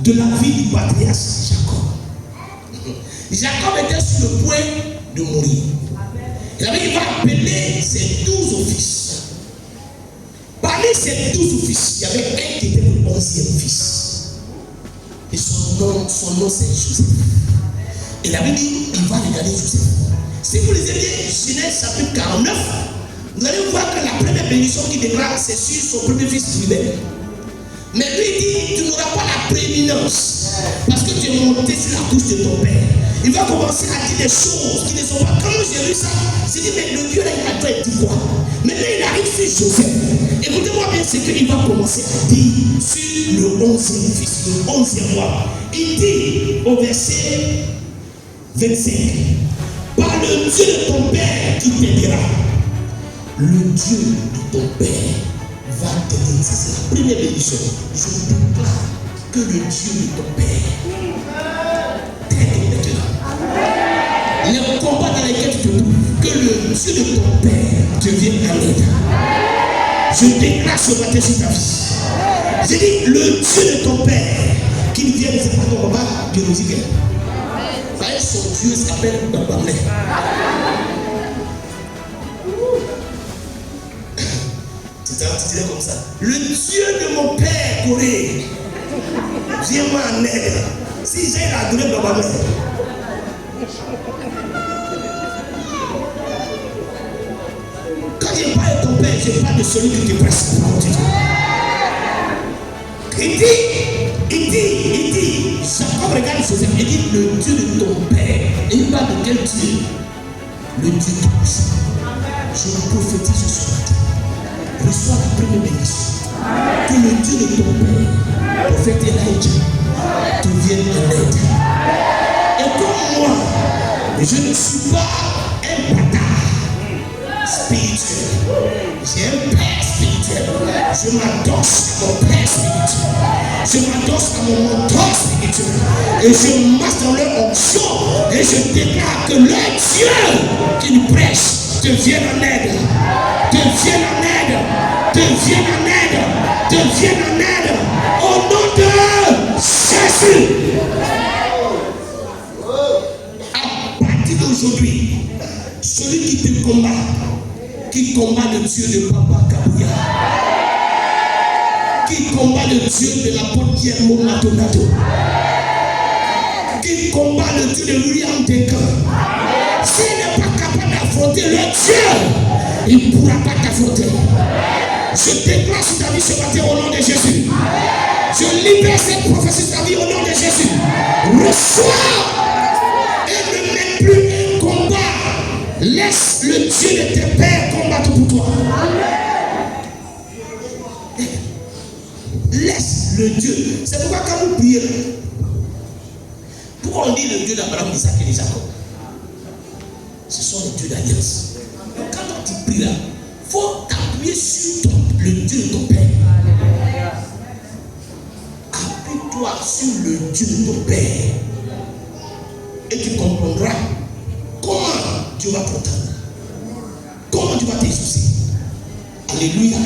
Speaker 1: de la vie du patriarche Jacob, Jacob était sur le point de mourir. Il va appeler ses 12 offices. Parmi ces 12 offices, il y avait un qui était le 11e fils. Et son nom c'est Joseph. Et la Bible dit, il va regarder Joseph. Si vous lisez Genèse chapitre 49, vous allez voir que la première bénédiction qu'il déclare, c'est sur son premier fils Ruben. Mais lui dit, tu n'auras pas la prééminence parce que tu es monté sur la couche de ton père. Il va commencer à dire des choses qui ne sont pas. Quand j'ai lu ça, j'ai dit, mais le Dieu là, il a dit quoi? Maintenant, il arrive sur Joseph. Écoutez-moi bien ce qu'il va commencer à dire sur le 11e fils, le 11e mois. Il dit au verset 25, par le Dieu de ton père qui t'aidera. Le Dieu de ton père va t'aider. Ça, c'est la première bénédiction. Je déclare que le Dieu de ton père t'aide maintenant. Les combats dans lesquels tu te trouves, que le Dieu de ton père te vienne en aide. Je déclare ce matin sur ta vie. J'ai dit, le Dieu de ton père qui vienne, c'est pas ton papa biologique. Son Dieu s'appelle Babamé. Tu dirais comme ça. Le Dieu de mon père, Corée, viens-moi en aide. Si j'ai adoré Babamé. Quand je parle de ton père, je parle de celui qui te presse. Il dit, Jacob regarde Joseph, il dit le Dieu de ton père. Et il parle de quel Dieu? Le Dieu tout-puissant. Je vous prophétise ce matin. Reçois la première bénédiction. Que le Dieu de ton père, prophète Elijah, te vienne en aide. Et comme moi, je ne suis pas un bâtard spirituel. J'ai un père spirituel. Je m'adosse à mon père spirituel. Je m'adosse à mon mentor spirituel. Et je marche dans leur onction. Et je déclare que leur Dieu qu'ils prêchent te vienne en aide. Te vienne en aide. Te vienne en aide. Te vienne en aide. Au nom de Jésus. À partir d'aujourd'hui, qui combat le Dieu de Papa Kabouya, qui combat le Dieu de la porte Guillermo Maldonado, qui combat le Dieu de William Decker. S'il n'est pas capable d'affronter le Dieu, il ne pourra pas t'affronter. Je déclare sur ta vie ce matin au nom de Jésus. Je libère cette prophétie sur ta vie au nom de Jésus. Reçois et ne mets plus un combat. Laisse le Dieu de tes pères combattre pour toi. Laisse le Dieu. C'est pourquoi quand vous priez, pourquoi on dit le Dieu d'Abraham, d'Isaac et de Jacob? Ce sont les dieux d'alliance. Donc quand tu pries là, il faut t'appuyer sur le Dieu de ton Père. Appuie-toi sur le Dieu de ton Père. Et tu comprendras comment Dieu va t'entendre. Comment Dieu va t'exaucer. Alléluia.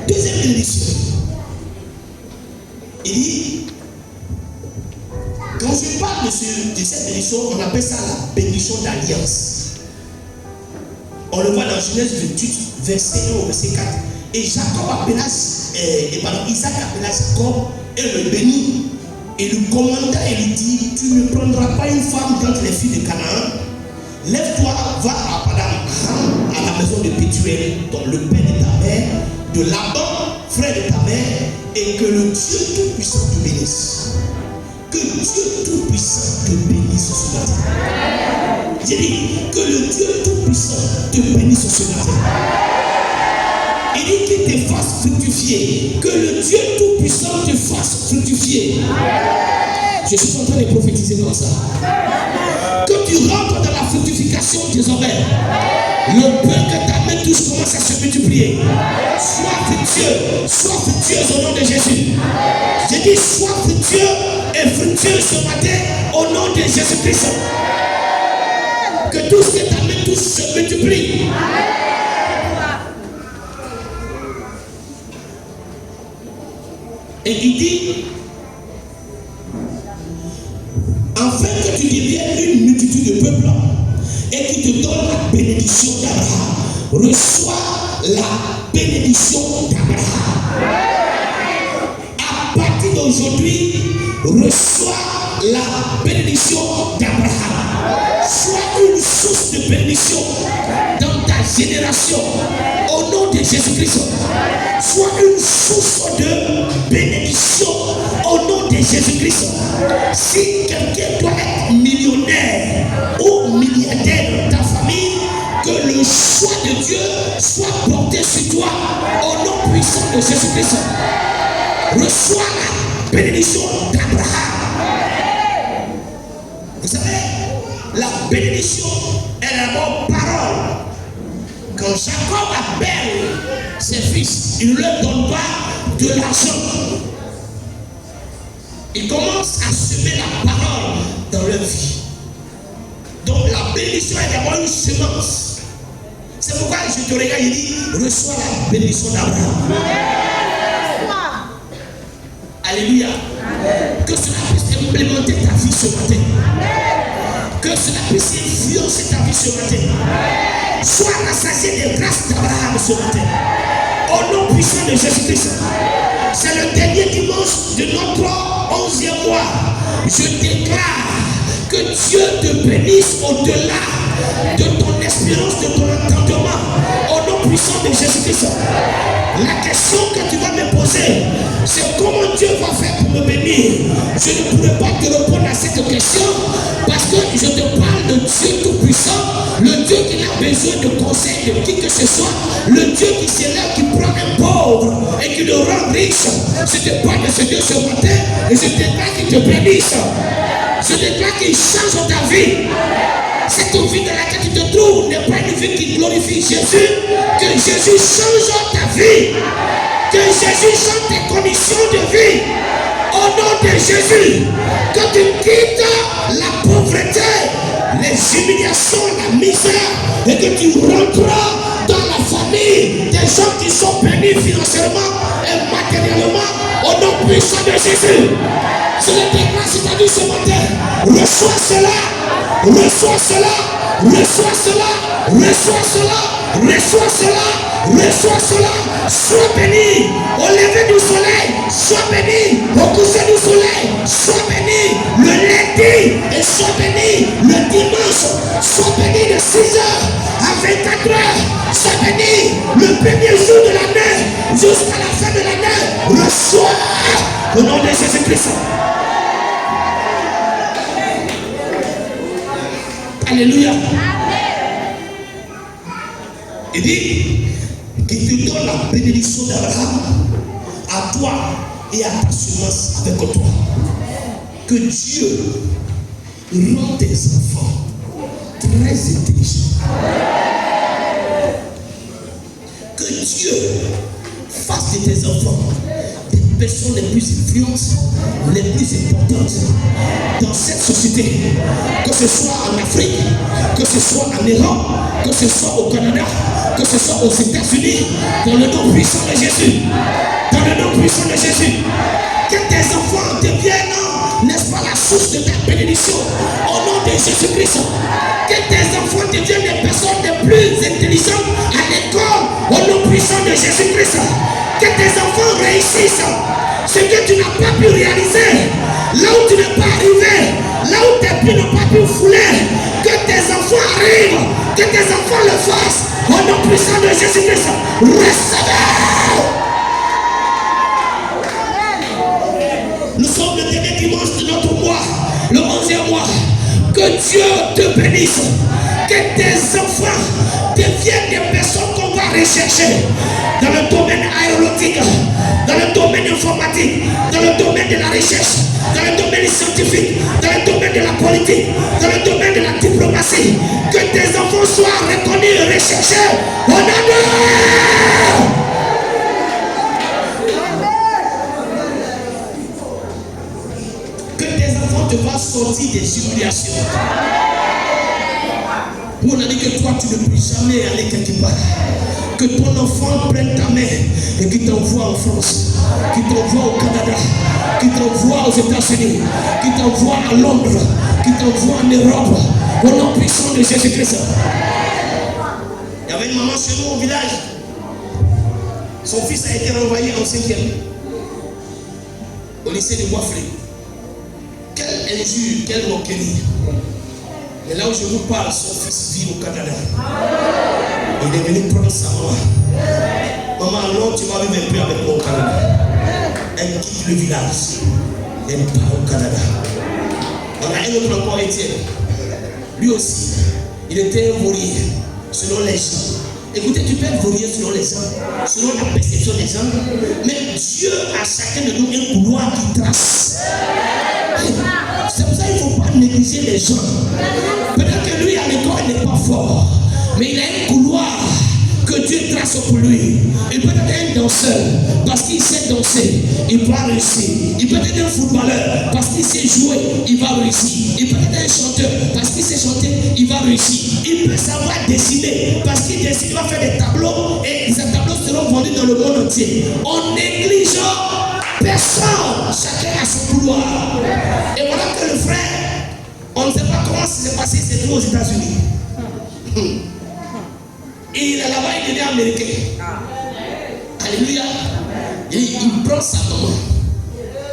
Speaker 1: Deuxième bénédiction. Il dit, quand je parle de cette bénédiction, on appelle ça la bénédiction d'alliance. On le voit dans Genèse 28, verset 1 au verset 4. Et Jacob appela, Isaac appela Jacob et le bénit. Et le commanda et lui dit, tu ne prendras pas une femme d'entre les filles de Canaan. Lève-toi, va à Padam à la maison de Pétuel, donc le père de ta mère, de Laban, frère de ta mère, et que le Dieu Tout-Puissant te bénisse. Que Dieu Tout-Puissant te bénisse ce matin. J'ai dit que le Dieu Tout-Puissant te bénisse ce matin. Il dit qu'il te fasse fructifier. Que le Dieu Tout-Puissant te fasse fructifier. Je suis en train de prophétiser comme ça. Que tu rentres dans la fructification désormais. Le peu que ta main touche commence à se multiplier. Sois fructueuse au nom de Jésus. J'ai dit sois fructueux et fructueuse ce matin au nom de Jésus-Christ. Que tout ce que ta main touche se multiplie. Et il dit, afin que tu deviennes une multitude de peuples et qui te donne la bénédiction d'Abraham. Reçois la bénédiction d'Abraham. À partir d'aujourd'hui, reçois la bénédiction d'Abraham. Sois une source de bénédiction dans ta génération. Au nom de Jésus-Christ. Sois une source de bénédiction au nom de Jésus-Christ. Si quelqu'un doit être millionnaire ou milliardaire dans ta famille, que le choix de Dieu soit porté sur toi au nom puissant de Jésus-Christ. Reçois la bénédiction d'Abraham. Vous savez, la bénédiction est d'abord parole. Quand Jacob appelle ses fils, il ne leur donne pas de l'argent. Il commence à semer la parole dans leur vie. Donc la bénédiction est d'abord une semence. C'est pourquoi je te regarde et dis, reçois la bénédiction d'Abraham. Alléluia. Que cela puisse implémenter ta vie ce matin. Que cela puisse influencer ta vie ce matin. Sois rassasié des grâces d'Abraham ce matin. Au nom puissant de Jésus-Christ. C'est le dernier dimanche de notre 11e mois. Je déclare que Dieu te bénisse au-delà de ton espérance, de ton entendement. Au nom puissant de Jésus-Christ. La question que tu vas me poser, c'est comment Dieu va faire pour me bénir. Je ne pourrai pas te répondre à cette question parce que je te parle de Dieu tout-puissant, le Dieu qui n'a besoin de conseil de qui que ce soit, le Dieu qui s'élève, qui prend un pauvre et qui le rend riche. Je te parle de ce Dieu ce matin et je déclare qu'il te bénisse. Je déclare qu'il change ta vie. Cette vie dans laquelle tu te trouves n'est pas une vie qui glorifie Jésus. Que Jésus change ta vie. Que Jésus change tes conditions de vie. Au nom de Jésus. Que tu quittes la pauvreté, les humiliations, la misère. Et que tu rentres dans la famille des gens qui sont bénis financièrement et matériellement. Au nom puissant de Jésus. Je le déclare sur ta vie ce matin. Reçois cela. Reçois cela. Reçois cela. Reçois cela. Reçois cela. Reçois cela. Sois béni. Au lever du soleil, sois béni. Au coucher du soleil, sois béni. Le lundi, et sois béni. Le dimanche, sois béni de 6h à 24h. Sois béni. Le premier jour de l'année jusqu'à la fin de l'année. Reçois au nom de Jésus-Christ. Alléluia. Il dit qu'il te donne la bénédiction d'Abraham à toi et à ta semence avec toi. Que Dieu rend tes enfants très intelligents. Que Dieu fasse de tes enfants des personnes les plus influentes, les plus importantes dans cette société. Que ce soit en Afrique, que ce soit en Europe, que ce soit au Canada, que ce soit aux États-Unis, dans le nom puissant de Jésus. Dans le nom puissant de Jésus. Que tes enfants deviennent, n'est-ce pas, la source de ta bénédiction au nom de Jésus-Christ. Que tes enfants deviennent des personnes les plus intelligentes à l'école au nom puissant de Jésus-Christ. Que tes enfants réussissent ce que tu n'as pas pu réaliser, là où tu n'es pas arrivé, là où tes pieds n'ont pas pu fouler. Que tes enfants arrivent, que tes enfants le fassent au nom puissant de Jésus-Christ. Recevez. Nous sommes le dernier dimanche de notre mois, le 11e mois. Que Dieu te bénisse. Que tes enfants deviennent des personnes qu'on va rechercher dans le domaine aéronautique, dans le domaine informatique, dans le domaine de la recherche, dans le domaine scientifique, dans le domaine de la politique, dans le domaine de la diplomatie. Que tes enfants soient reconnus et recherchés au nom de... te va sortir des humiliations. On a dit que toi tu ne peux jamais aller quelque part. Que ton enfant prenne ta main et qu'il t'envoie en France, qu'il t'envoie au Canada, qu'il t'envoie aux États-Unis, qu'il t'envoie à Londres, qu'il t'envoie en Europe, au nom puissant de Jésus-Christ. Il y avait une maman chez nous au village. Son fils a été renvoyé en 5e au lycée de Boisflé. Quelle injure, quelle moquerie. Et là où je vous parle, son fils vit au Canada. Il est venu prendre sa maman. Maman, alors tu vas vivre un peu avec moi au Canada. Elle quitte le village. Elle part au Canada. On a un autre encore, Étienne. Lui aussi, il était un vaurier, selon les gens. Écoutez, tu peux être vaurier selon les gens, selon la perception des gens. Mais Dieu a chacun de nous un couloir qui trace. C'est pour ça qu'il ne faut pas négliger les gens. Peut-être que lui à l'école n'est pas fort, mais il a un couloir que Dieu trace pour lui. Il peut être un danseur parce qu'il sait danser, il va réussir. Il peut être un footballeur parce qu'il sait jouer, il va réussir. Il peut être un chanteur parce qu'il sait chanter, il va réussir. Il peut savoir dessiner parce qu'il dessine, il va faire des tableaux et ces tableaux seront vendus dans le monde entier. On néglige personne, chacun a son couloir. Et voilà que le frère, on ne sait pas comment c'est passé, c'est tout aux États-Unis. Et il est là-bas, il est américain. Alléluia. Et il prend sa maman.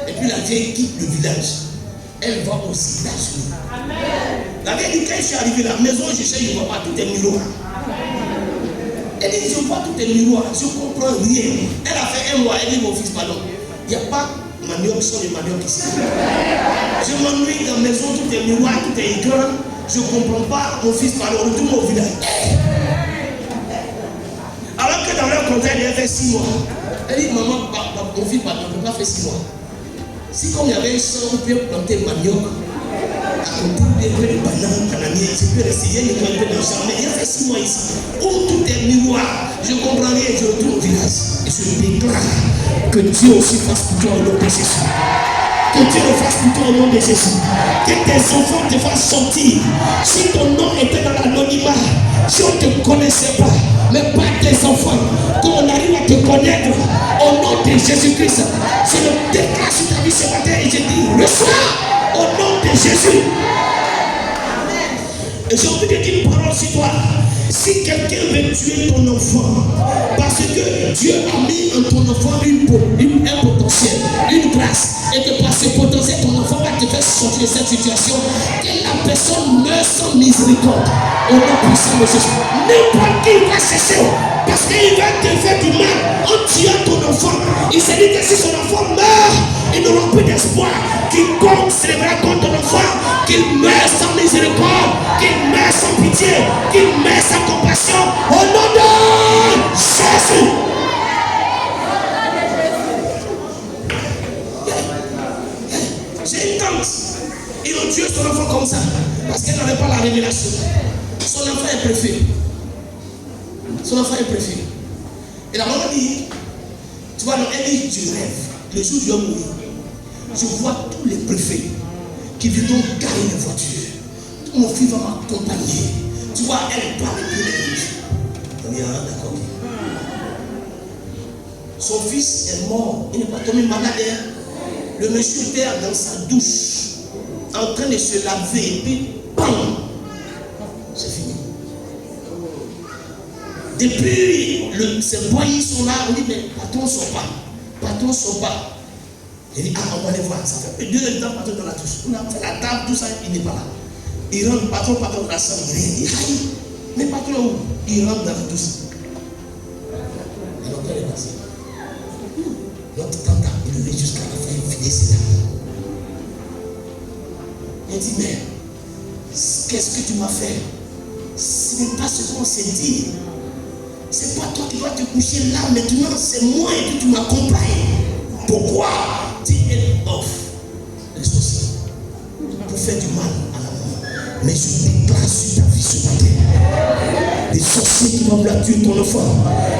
Speaker 1: Et puis la vieille quitte le village. Elle va aux États-Unis. La vieille dit, quand je suis arrivé à la maison, je sais, je ne vois pas tout est miroir. Elle dit, je vois tout est miroir, je ne comprends rien. Elle a fait un mois, elle dit, mon fils, pardon. Il n'y a pas manioc sur les manioc ici. Je m'ennuie dans la maison, tout est miroir, tout est écran. Je ne comprends pas, mon fils, pardon, retourne au village. Alors que dans leur contrat, il y avait 6 mois. Elle dit, maman, mon fils, pardon, on ne peut pas faire 6 mois. Si comme il y avait un champ, on peut planter manioc, à côté de bananes, cananiers, je peux rester, il y a un peu de champ, mais il y a fait 6 mois ici, où tout est miroir. Je comprends rien, je retourne au village. Et je déclare que Dieu aussi fasse pour toi au nom de Jésus. Que Dieu le fasse pour toi au nom de Jésus. Que tes enfants te fassent sortir. Si ton nom était dans l'anonymat, si on ne te connaissait pas, mais pas tes enfants, qu'on arrive à te connaître au nom de Jésus-Christ. Je le déclare sur ta vie ce matin et je dis, reçois au nom de Jésus. Et j'ai envie de dire une parole sur toi. Si quelqu'un veut tuer ton enfant, parce que Dieu a mis en ton enfant un potentiel, une grâce, et que par ce potentiel, ton enfant va te faire sortir de cette situation, que la personne meurt sans miséricorde, au nom puissant de Jésus. N'importe qui va chercher, parce qu'il va te faire du mal en tuant ton enfant. Il s'est dit que si son enfant meurt, ils n'auront plus d'espoir. Quiconque célébrera contre ton enfant, qu'il meurt sans miséricorde, qu'il meurt sans pitié, qu'il meurt sans compassion, au nom de Jésus. J'ai une tante, ils ont tué son enfant comme ça, parce qu'elle n'avait pas la révélation. Son enfant est préfet. Son enfant est préfet. Et la maman dit, tu vois, elle dit, je rêve, le jour où je vais mourir, je vois tous les préfets qui viendront garer les voitures. Mon fils va m'accompagner. Tu vois, elle parle de l'église. On dit, ah, d'accord. Son fils est mort, il n'est pas tombé malade. Le monsieur était dans sa douche, en train de se laver, et puis, bam, c'est fini. Depuis, ces boys sont là, on dit, mais patron ne sort pas. Patron ne sort pas. Il dit, ah, on va aller voir. Ça fait 2 heures de temps, patron dans la douche. On a fait la table, tout ça, il n'est pas là. Il rentre, patron dans la salle, il dit, aïe, mais patron où? Il rentre dans la douche. Alors, qu'elle est passée. Notre tante a élevé jusqu'à la fin, il finit ses larmes. Il dit, mais qu'est-ce que tu m'as fait? Ce n'est pas ce qu'on s'est dit. C'est pas toi qui vas te coucher là maintenant, c'est moi et que tu m'accompagnes. Pourquoi? Tu es off les sorciers pour faire du mal à la maman. Mais je déclare sur ta vie ce matin des sorciers qui vont vouloir tuer ton enfant.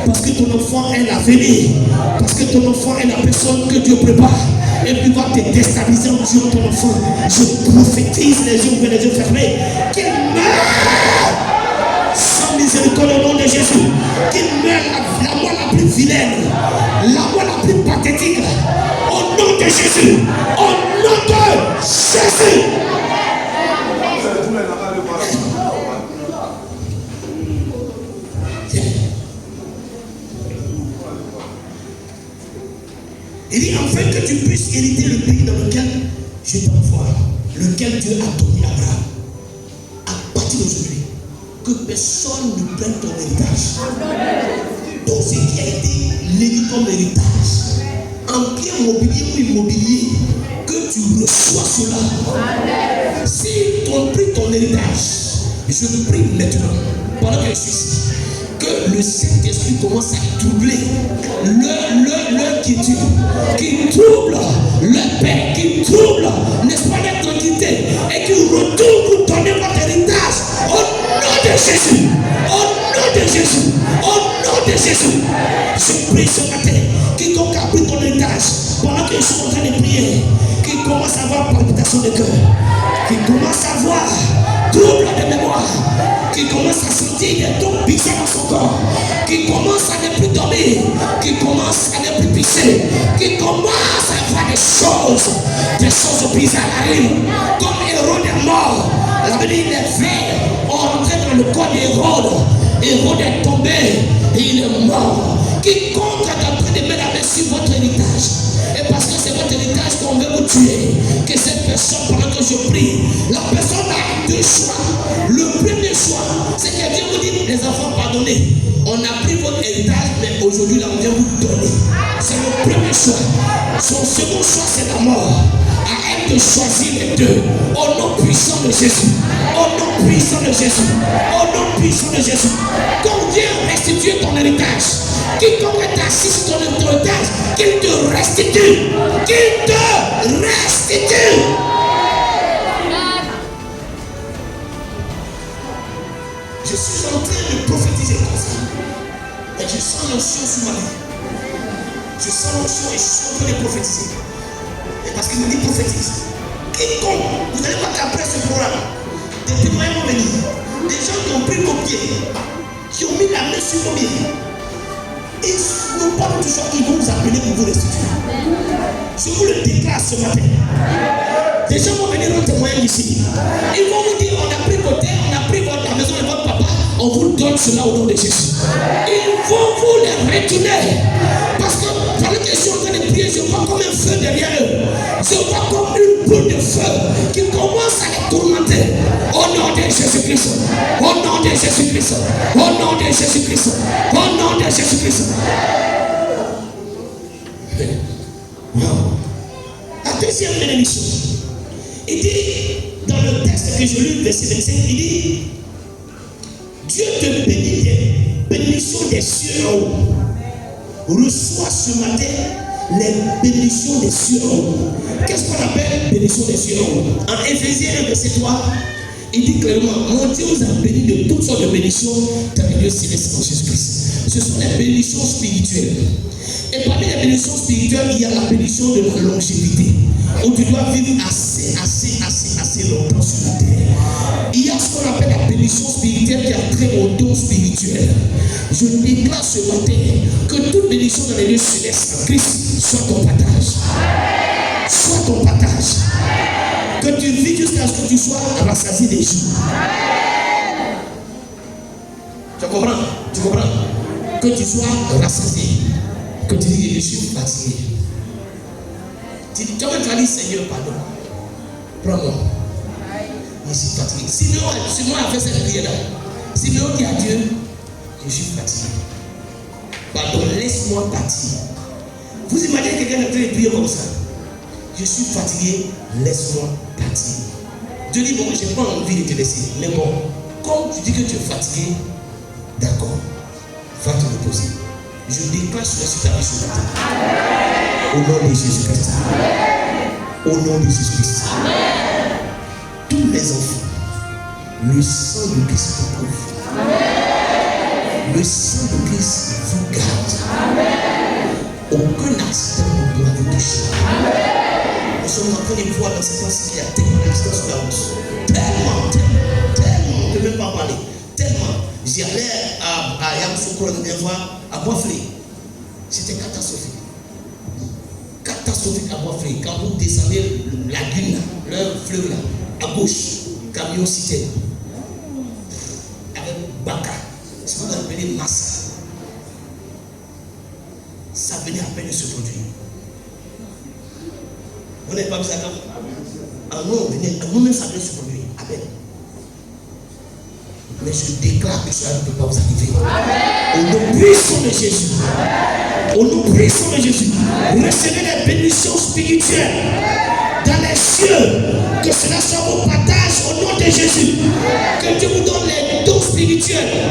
Speaker 1: Parce que ton enfant est l'avenir. Parce que ton enfant est la personne que Dieu prépare. Et puis va te déstabiliser en tuant ton enfant. Je prophétise les yeux ouverts, les yeux fermés. Qu'il meurt sans miséricorde au nom de Jésus. Qu'il meurt la mort la plus vilaine, la mort la plus pathétique. Au nom de Jésus. Au nom de Jésus. Il dit enfin que tu puisses hériter le pays dans lequel je t'envoie, lequel Dieu a donné à Abraham. À partir d'aujourd'hui, que personne ne prenne ton héritage. Tout ce qui a été légué comme héritage, en bien mobilier ou immobilier, que tu reçois cela. Si tu as pris ton héritage, je prie maintenant, pendant que je suis ici, que le Saint-Esprit commence à troubler leur quiétude, qui trouble leur paix, qui trouble, n'est-ce pas, leur tranquillité, et qui retourne pour donner votre héritage au nom de Jésus, au nom de Jésus, au nom de Jésus. Je prie ce matin, quiconque a pris ton héritage, pendant que je suis en train de prier, qui commence à avoir palpitation de cœur, qui commence à avoir trouble de mémoire, qui commence à sentir des tons bizarres dans son corps, qui commence à ne plus dormir, qui commence à ne plus pisser, qui commence à faire des choses bizarres arrivent, comme Hérode est mort. La Bible dit, les vers ont rentré dans le corps d'Hérode. Hérode est tombé et il est mort. Quiconque est en train de mettre la main sur votre héritage, et parce que c'est votre héritage qu'on veut vous tuer, que cette personne, pendant que je prie, la personne a 2 choix. Le premier choix, c'est que Dieu vous dit, les enfants, pardonnez. On a pris votre héritage, mais aujourd'hui, là, on vient vous donner. C'est le premier choix. Son second choix, c'est la mort. À elle de choisir les deux. Au nom puissant de Jésus. Au nom puissant de Jésus. Au nom puissant de Jésus. Quand vient restituer ton héritage, quiconque est assis sur ton héritage, qu'il te restitue. Qu'il te restitue. Je suis en train de prophétiser comme ça. Et je sens l'onction sur ma vie. Je sens l'onction et je suis en train de prophétiser. Et parce qu'il me dit prophétise. Quiconque, vous allez voir qu'après ce programme, des témoins vont venir. Des gens qui ont pris vos pieds, qui ont mis la main sur vos pieds. Ils n'ont pas tout choix, ils vont vous appeler pour vous restituer. Je vous le déclare ce matin. Des gens vont venir en témoignage ici. Ils vont vous dire, on a pris vos terres, on a pris cela au nom de Jésus. Ils vont vous les retourner. Parce que pendant que je suis en train de prier, je vois comme un feu derrière eux. Je vois comme une boule de feu qui commence à les tourmenter. Au nom de Jésus-Christ. Au nom de Jésus-Christ. Au nom de Jésus-Christ. Au nom de Jésus-Christ. La deuxième bénédiction. Il dit, dans le texte que je lis, verset 25, il dit, Dieu te bénit des bénédictions des cieux en haut. Reçois ce matin les bénédictions des cieux en haut. Qu'est-ce qu'on appelle bénédiction des cieux en haut? En Éphésiens 1, verset 3, il dit clairement, mon Dieu vous a béni de toutes sortes de bénédictions dans les lieux célestes en Jésus-Christ. Ce sont les bénédictions spirituelles. Et parmi les bénédictions spirituelles, il y a la bénédiction de la longévité, où tu dois vivre assez longtemps sur la terre. Il y a ce qu'on appelle la bénédiction spirituelle qui a trait au don spirituel. Je déclare ce matin que toute bénédiction dans les lieux célestes en Christ soit ton partage. Soit ton partage. Que tu vis jusqu'à ce que tu sois rassasié des jours. Tu comprends? Tu comprends? Que tu sois rassasié. Que tu dis, je suis fatigué. Tu vas dire, Seigneur, pardon. Prends-moi. Je suis fatigué. Simeon a fait cette prière-là. Simeon dit à Dieu, je suis fatigué. Pardon, laisse-moi partir. Vous imaginez quelqu'un en train de prier comme ça. Je suis fatigué, laisse-moi partir. Dieu dit, bon, je n'ai pas envie de te laisser. Mais bon, comme tu dis que tu es fatigué, d'accord, va te reposer. Je déclare sur ta vie ce matin. Au nom de Jésus-Christ. Au nom de Jésus-Christ. Tous mes enfants, le sang de Christ vous couvre. Le sang de Christ vous garde. Aucun accident ne doit vous toucher. Nous sommes en train de voir dans cette temps-ci qu'il y a tellement d'accidents sur la route. Tellement. On ne peut même pas parler. Tellement. J'y allais à Yamoussoukro une fois, à Boisflé. C'était catastrophique. Catastrophique à Boisflé. Quand vous descendez la lagune, le fleuve là, à gauche, camion cité, avec Baka, c'est ce qu'on appelle Massa. Ça venait à peine de se produire. Vous n'avez pas vu ça quand nous-mêmes ça venait de se produire, à peine. Mais je déclare que cela ne peut pas vous arriver. Au nom puissant de Jésus. Au nom puissant de Jésus. Recevez les bénédictions spirituelles dans les cieux. Que cela soit vos partages au nom de Jésus. Que Dieu vous donne les dons spirituels.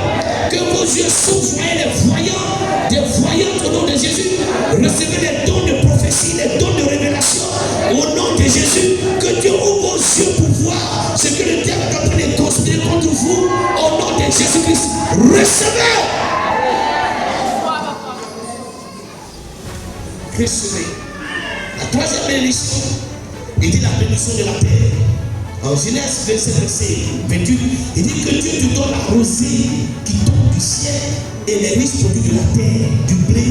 Speaker 1: Que vos yeux s'ouvrent, voyez les voyants, des voyantes au nom de Jésus. Recevez les dons de prophétie, les dons de révélation au nom de Jésus. Que Dieu ouvre vos yeux pour voir ce que le diable est en train de conspirer contre vous au nom de Jésus-Christ. Recevez. Recevez. La troisième bénédiction, il dit la bénédiction de la terre. En Genèse 27, verset 28, il dit que Dieu te donne la rosée qui tombe du ciel et les riches produits de la terre, du blé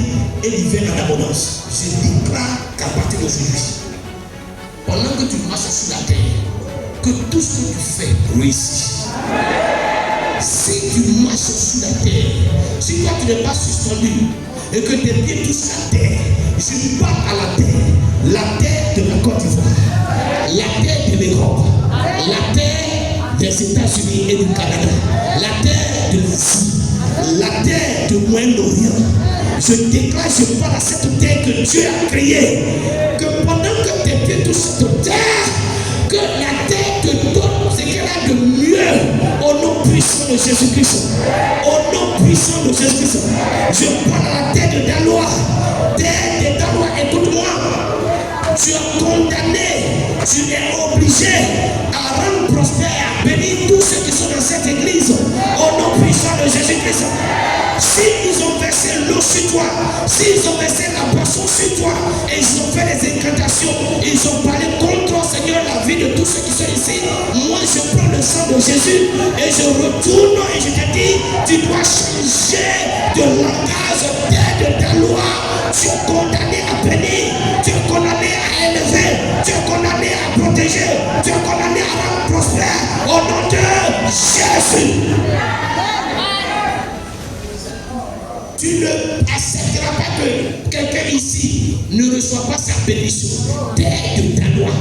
Speaker 1: et l'hiver en abondance. Je déclare qu'à partir d'aujourd'hui, pendant que tu marches sur la terre, que tout ce que tu fais réussit. Si tu marches sur la terre, si toi tu n'es pas suspendu et que tes pieds touchent la terre, je parle à la terre de la Côte d'Ivoire, la terre de l'Europe, la terre des États-Unis et du Canada, la terre de l'Asie, la terre du Moyen-Orient. Je déclare, je parle à cette terre que Dieu a créée, que pendant que tes pieds touchent cette terre, que la terre te donne ce qu'elle a de mieux au nom puissant de Jésus-Christ. Au nom puissant de Jésus-Christ. Je parle à la terre de Dalois. Terre de Dalois, écoute-moi. Tu es condamné, tu es obligé à rendre prospère, à bénir tous ceux qui sont dans cette église au nom puissant de Jésus-Christ. S'ils ont versé l'eau sur toi, s'ils ont versé la boisson sur toi, et ils ont fait des incantations, ils ont parlé contre, Seigneur, la vie de tous ceux qui sont ici. Moi, je prends le sang de Jésus et je retourne et je te dis, tu dois changer de langage, terre de ta loi. Tu es condamné à bénir, tu es condamné à élever, tu es condamné à protéger, tu es condamné à rendre prospère au nom de Jésus. Tu ne accepteras pas que quelqu'un ici ne reçoit pas sa bénédiction. Terre de ta loi.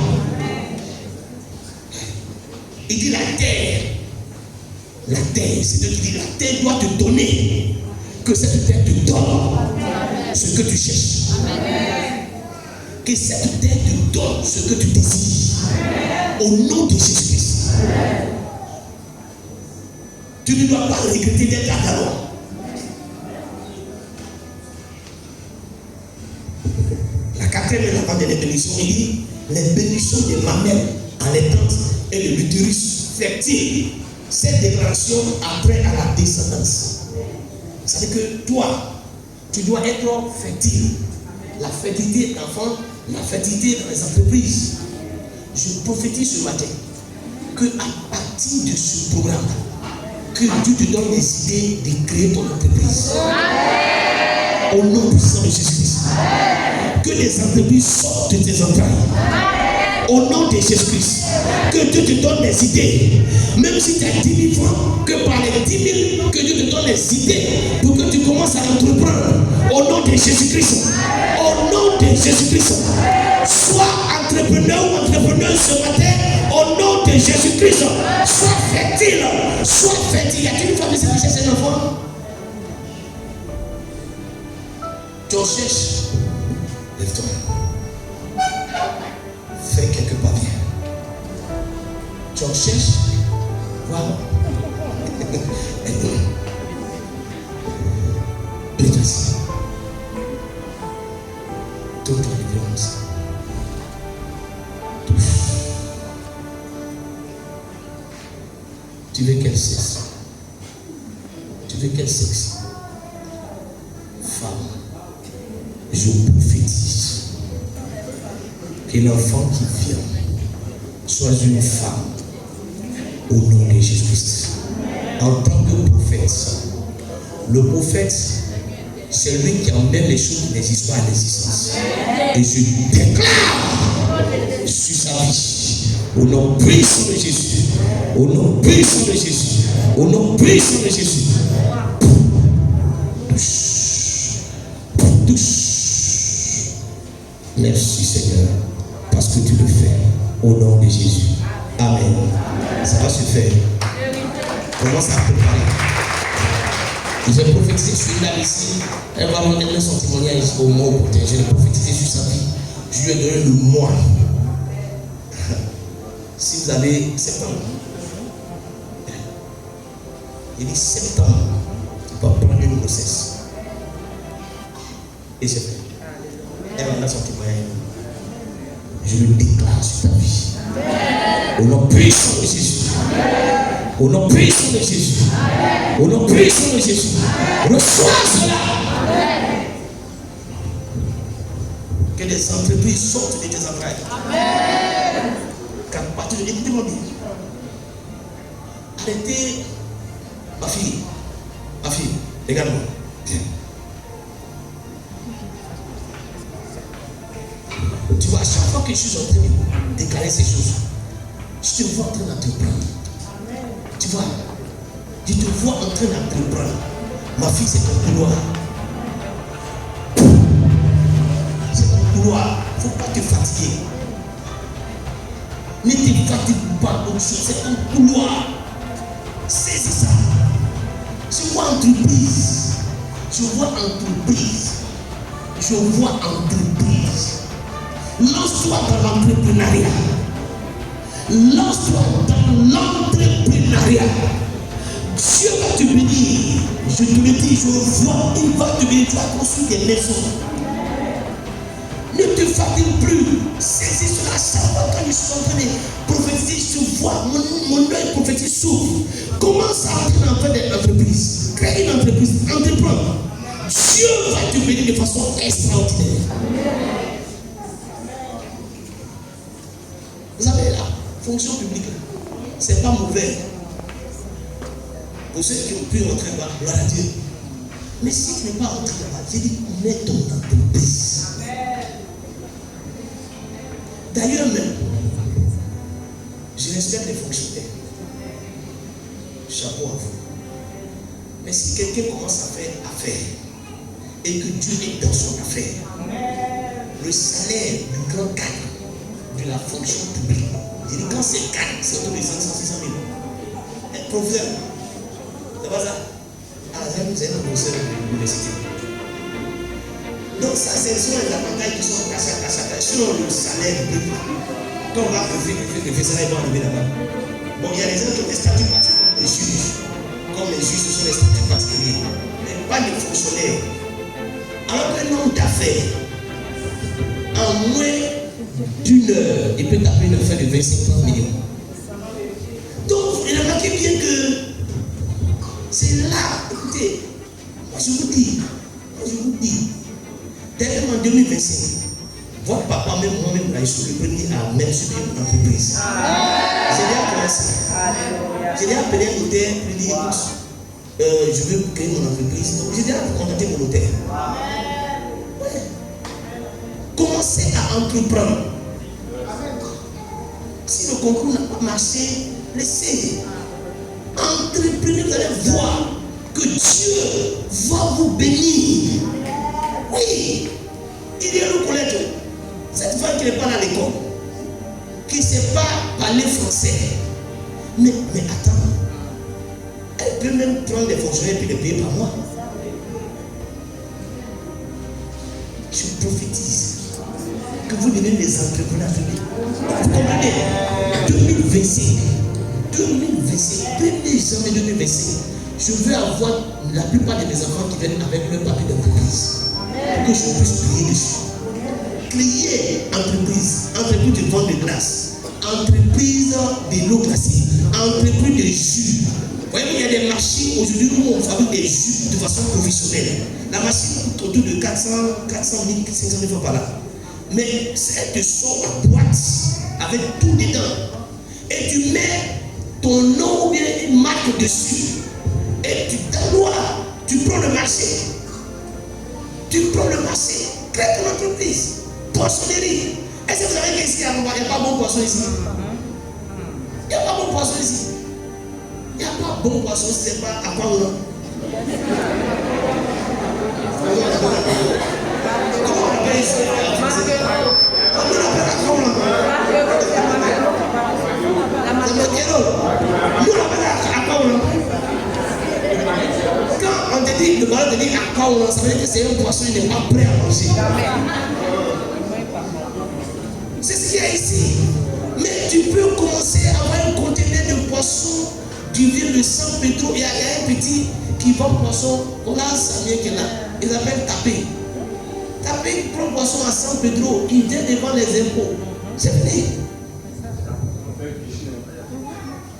Speaker 1: Il dit la terre. La terre, c'est Dieu qui dit la terre doit te donner. Que cette terre te donne ce que tu cherches. Que cette terre te donne ce que tu désires. Au nom de Jésus-Christ. Tu ne dois pas regretter d'être à ta loi. La quatrième et la dernière bénédiction, il dit les bénédictions de ma mère en l'étante et de l'utérus fertile. Cette déclaration attrait à la descendance. C'est-à-dire que toi, tu dois être fertile. La fertilité d'enfants, la fertilité dans les entreprises. Je prophétise ce matin que à partir de ce programme, que Dieu te donne des idées de créer ton entreprise. Au nom puissant de Jésus-Christ. Que les entreprises sortent de tes entrailles. Au nom de Jésus-Christ. Que Dieu te donne des idées. Même si tu as 10 000 francs, que par les 10 000, que Dieu te donne les idées pour que tu commences à entreprendre. Au nom de Jésus-Christ. Au nom de Jésus-Christ. Sois entrepreneur ou entrepreneuse ce matin. Au nom de Jésus-Christ. Sois fertile. Sois fertile. Y a-t-il une femme ici qui cherche un enfant? Tu en cherches. Lève-toi. Fais quelques papiers. Tu en cherches. Voilà. Mets-toi ici. Donne-toi les violences. Touche. Tu veux quel sexe? Tu veux quel sexe? Femme. Je prophétise que l'enfant qui vient soit une femme au nom de Jésus-Christ. En tant que prophète, le prophète, c'est lui qui emmène les choses qui n'existent pas à l'existence. Et je déclare sur sa vie, au nom puissant de Jésus, au nom puissant de Jésus, au nom puissant de Jésus. Touche. Merci Seigneur, parce que tu le fais au nom de Jésus. Amen. Ça va se faire. Commence à préparer. J'ai prophétisé sur une dame ici. Elle va me donner son témoignage au mois opportun. Je l'ai prophétisé sur sa vie. Je lui ai donné le mois. Si vous avez septembre, il dit septembre, tu vas prendre une grossesse. Et c'est fait. Elle m'a donné son témoignage. Je le déclare sur ta vie. Au nom puissant de Jésus. Au nom puissant de Jésus. Au nom puissant de Jésus. Reçois cela. Que des entreprises sortent de tes entrailles. Qu'à partir de l'écoutez-moi bien. Arrêtez. Ma fille, regarde-moi. Viens. Tu vois, à chaque fois que je suis en train de déclarer ces choses, je te vois en train d'entreprendre. Tu vois, je te vois en train d'entreprendre. Ma fille, c'est ton couloir. C'est ton couloir. Il ne faut pas te fatiguer. Ne te fatigue pas d'autre chose. C'est ton couloir. C'est ça. Je vois entreprise. Je vois entreprise. Lance-toi dans l'entrepreneuriat. Lance-toi dans l'entrepreneuriat. Dieu va te bénir. Je te le dis, je vois, il va te bénir. Tu vas construire des maisons. Ne te fatigue plus. Saisis cela. Chaque fois quand je suis en train de prophétiser, je vois mon œil prophétique s'ouvre. Commence à entrer dans des entreprises. Crée une entreprise. Entreprends. Dieu va te bénir de façon extraordinaire. Vous savez, la fonction publique, c'est pas mauvais. Pour ceux qui ont pu rentrer là-bas, gloire à Dieu. Mais si tu n'es pas rentré là-bas, j'ai dit, mets ton entreprise. D'ailleurs même, je respecte les fonctionnaires. Chapeau à vous. Mais si quelqu'un commence à faire affaire, et que Dieu est dans son affaire. Le salaire du grand cadre de la fonction publique, je dis quand c'est cadre, c'est autour de 500, 600 000. Un professeur, c'est pas ça? C'est un professeur de l'université. Donc ça, ce sont les avantages qui sont cassés. Sur le salaire du public, quand on va faire ça, ils vont arriver là-bas. Bon, il y a des gens qui ont des statuts particuliers, les juges. Comme les juges, ce sont des statuts particuliers. Mais pas les fonctionnaires. Alors qu'un homme d'affaires, en moins d'une heure, il peut taper une affaire de 25-30 millions. Donc, il remarquez bien que c'est là, écoutez, moi je vous dis, dès en 2025, votre papa, même moi-même, là, je suis le premier à même subir une entreprise. J'ai déjà commencé. J'ai déjà appelé un notaire, lui dit, écoute, je veux créer mon entreprise. Donc, j'ai déjà contacté mon notaire. Ouais. Commencez à entreprendre. Si le concours n'a pas marché, laissez. Entreprenez, vous allez voir que Dieu va vous bénir. Oui, il y a le collègue. Cette femme qui n'est pas à l'école, qui ne sait pas parler français, mais attends, elle peut même prendre des fonctionnaires et les payer par mois. Je prophétise que vous devenez des entrepreneurs. Vous comprenez? 2025, premier janvier 2025, je veux avoir la plupart de mes enfants qui viennent avec leur papier d'entreprise. Pour que je puisse prier dessus. Créer entreprise de vente de glace, entreprise de l'eau glacée, entreprise de jus. Vous voyez, il y a des machines aujourd'hui où on fabrique des jus de façon professionnelle. La machine coûte autour de 400 000, 500 000 francs par là. Mais elle te sort la boîte avec tout dedans. Et tu mets ton nom ou bien une marque dessus. Et tu t'envoies, tu prends le marché. Crée ton entreprise. Poissonnerie. Est-ce que vous savez qu'ici, il n'y a pas bon poisson ici? Il n'y a pas bon poisson ici. Il n'y a pas bon poisson si ce n'est pas à quoi on a. Comment on appelle ici? Comment on appelle à quoi on a? Nous on appelle à quoi on a? Quand on te dit, le malade te dit à quoi on a, ça veut dire que c'est un poisson, il n'est pas prêt à manger. C'est ce qu'il y a ici. Mais tu peux commencer à avoir un conteneur de poissons qui vient de San Pedro. Il y a un petit qui vend poisson. On a un Samuel qui est là. Il s'appelle Tapé. Tapé prend poisson à San Pedro. Il vient devant les impôts. C'est fini.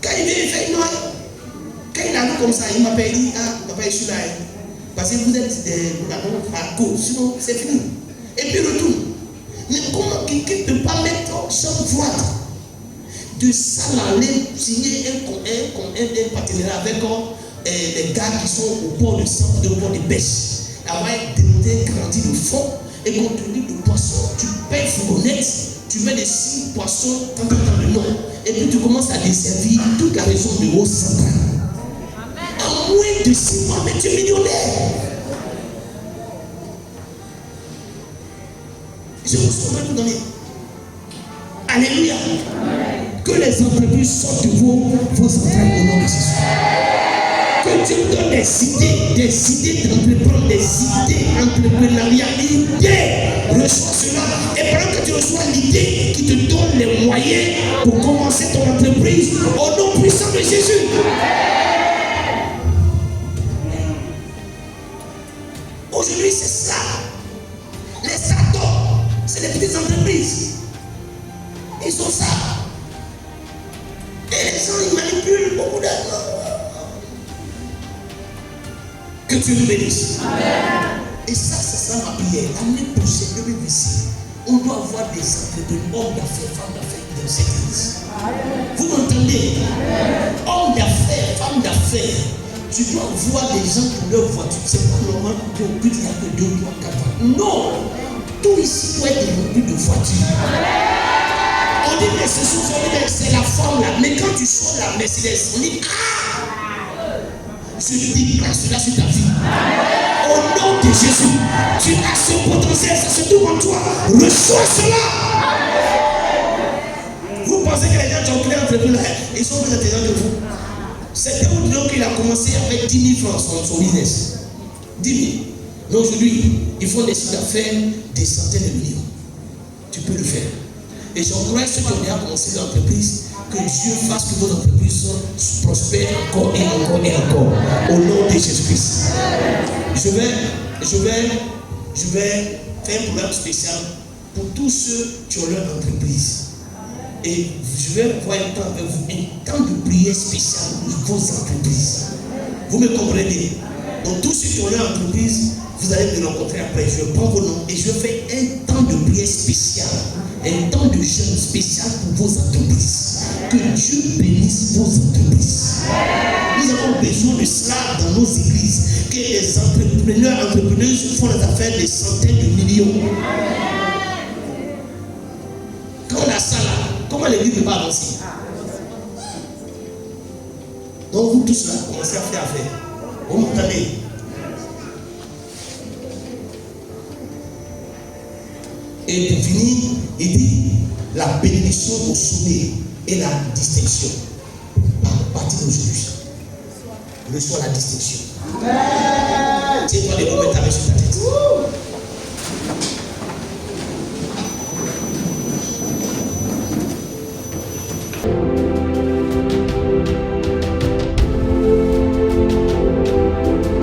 Speaker 1: Quand il vient, il fait une noix. Quand il a vu comme ça, il m'appelle, il dit, papa, je suis là. Parce que vous êtes à cause. Sinon, c'est fini. Et puis retourne. Mais comment quelqu'un ne peut pas mettre chaque fois de ça aller signer un partenariat avec les gars qui sont au port de sang, au port de pêche, avoir des garanties de fonds et contenu de poissons, tu payes fourgonnette, tu mets des 6 poissons dans le nom et puis tu commences à desservir toute la région de Haut-Central. En moins de 6 mois, mais tu es millionnaire. Je vous souhaite tout donner. Alléluia. Amen. Que les entreprises sortent de vos entrailles au nom de Jésus. Que Dieu donne des idées d'entreprendre, des idées entrepreneuriales, idées. Reçois cela. Et pendant que tu reçois l'idée qui te donne les moyens pour commencer ton entreprise, au nom puissant de Jésus. Aujourd'hui, c'est ça. Les startups. C'est les petites entreprises. Ils sont ça. Et les gens, ils manipulent beaucoup d'argent. Que Dieu nous bénisse. Amen. Et ça, c'est ça ma prière. L'année prochaine, 2026, on doit avoir des entrepreneurs, hommes d'affaires, femmes d'affaires dans cette église. Vous m'entendez? Hommes d'affaires, femmes d'affaires. Tu dois voir des gens pour leur voiture. C'est pas normal qu'il n'y a que 2, 3, 4 ans. Non! Tout ici doit être rempli de voitures. On dit mais c'est la forme là. Mais quand tu sors la Mercedes, on dit je te dis grâce là sur ta vie. Au nom de Jésus, tu as ce potentiel, ça se trouve en toi. Reçois cela. Vous pensez que les gens qui ont créé l'entreprise là, ils sont plus intelligents que vous. C'était au niveau qu'il a commencé avec 10 000 francs son business. 10 000. Mais aujourd'hui, ils font des chiffres d'affaires des centaines de millions. Tu peux le faire. Et j'encourage ceux qui ont déjà commencé l'entreprise, que Dieu fasse que vos entreprises prospèrent encore et encore et encore. Au nom de Jésus-Christ. Je vais faire un programme spécial pour tous ceux qui ont leur entreprise. Et je vais avoir un temps avec vous, un temps de prière spécial pour vos entreprises. Vous me comprenez? Donc tous ceux qui ont leur entreprise, vous allez me rencontrer après. Je vais prendre vos noms et je vais faire un temps de prière spécial, un temps de jeûne spécial pour vos entreprises. Que Dieu bénisse vos entreprises. Nous avons besoin de cela dans nos églises. Que les entrepreneuses font des affaires des centaines de millions. Quand on a ça là, comment l'église ne peut pas avancer? Donc vous tous là, commencez à faire affaire. Vous m'entendez? Et pour finir, il dit la bénédiction au sommet et la distinction. À partir d'aujourd'hui, reçois la distinction. Tiens-toi les moments avec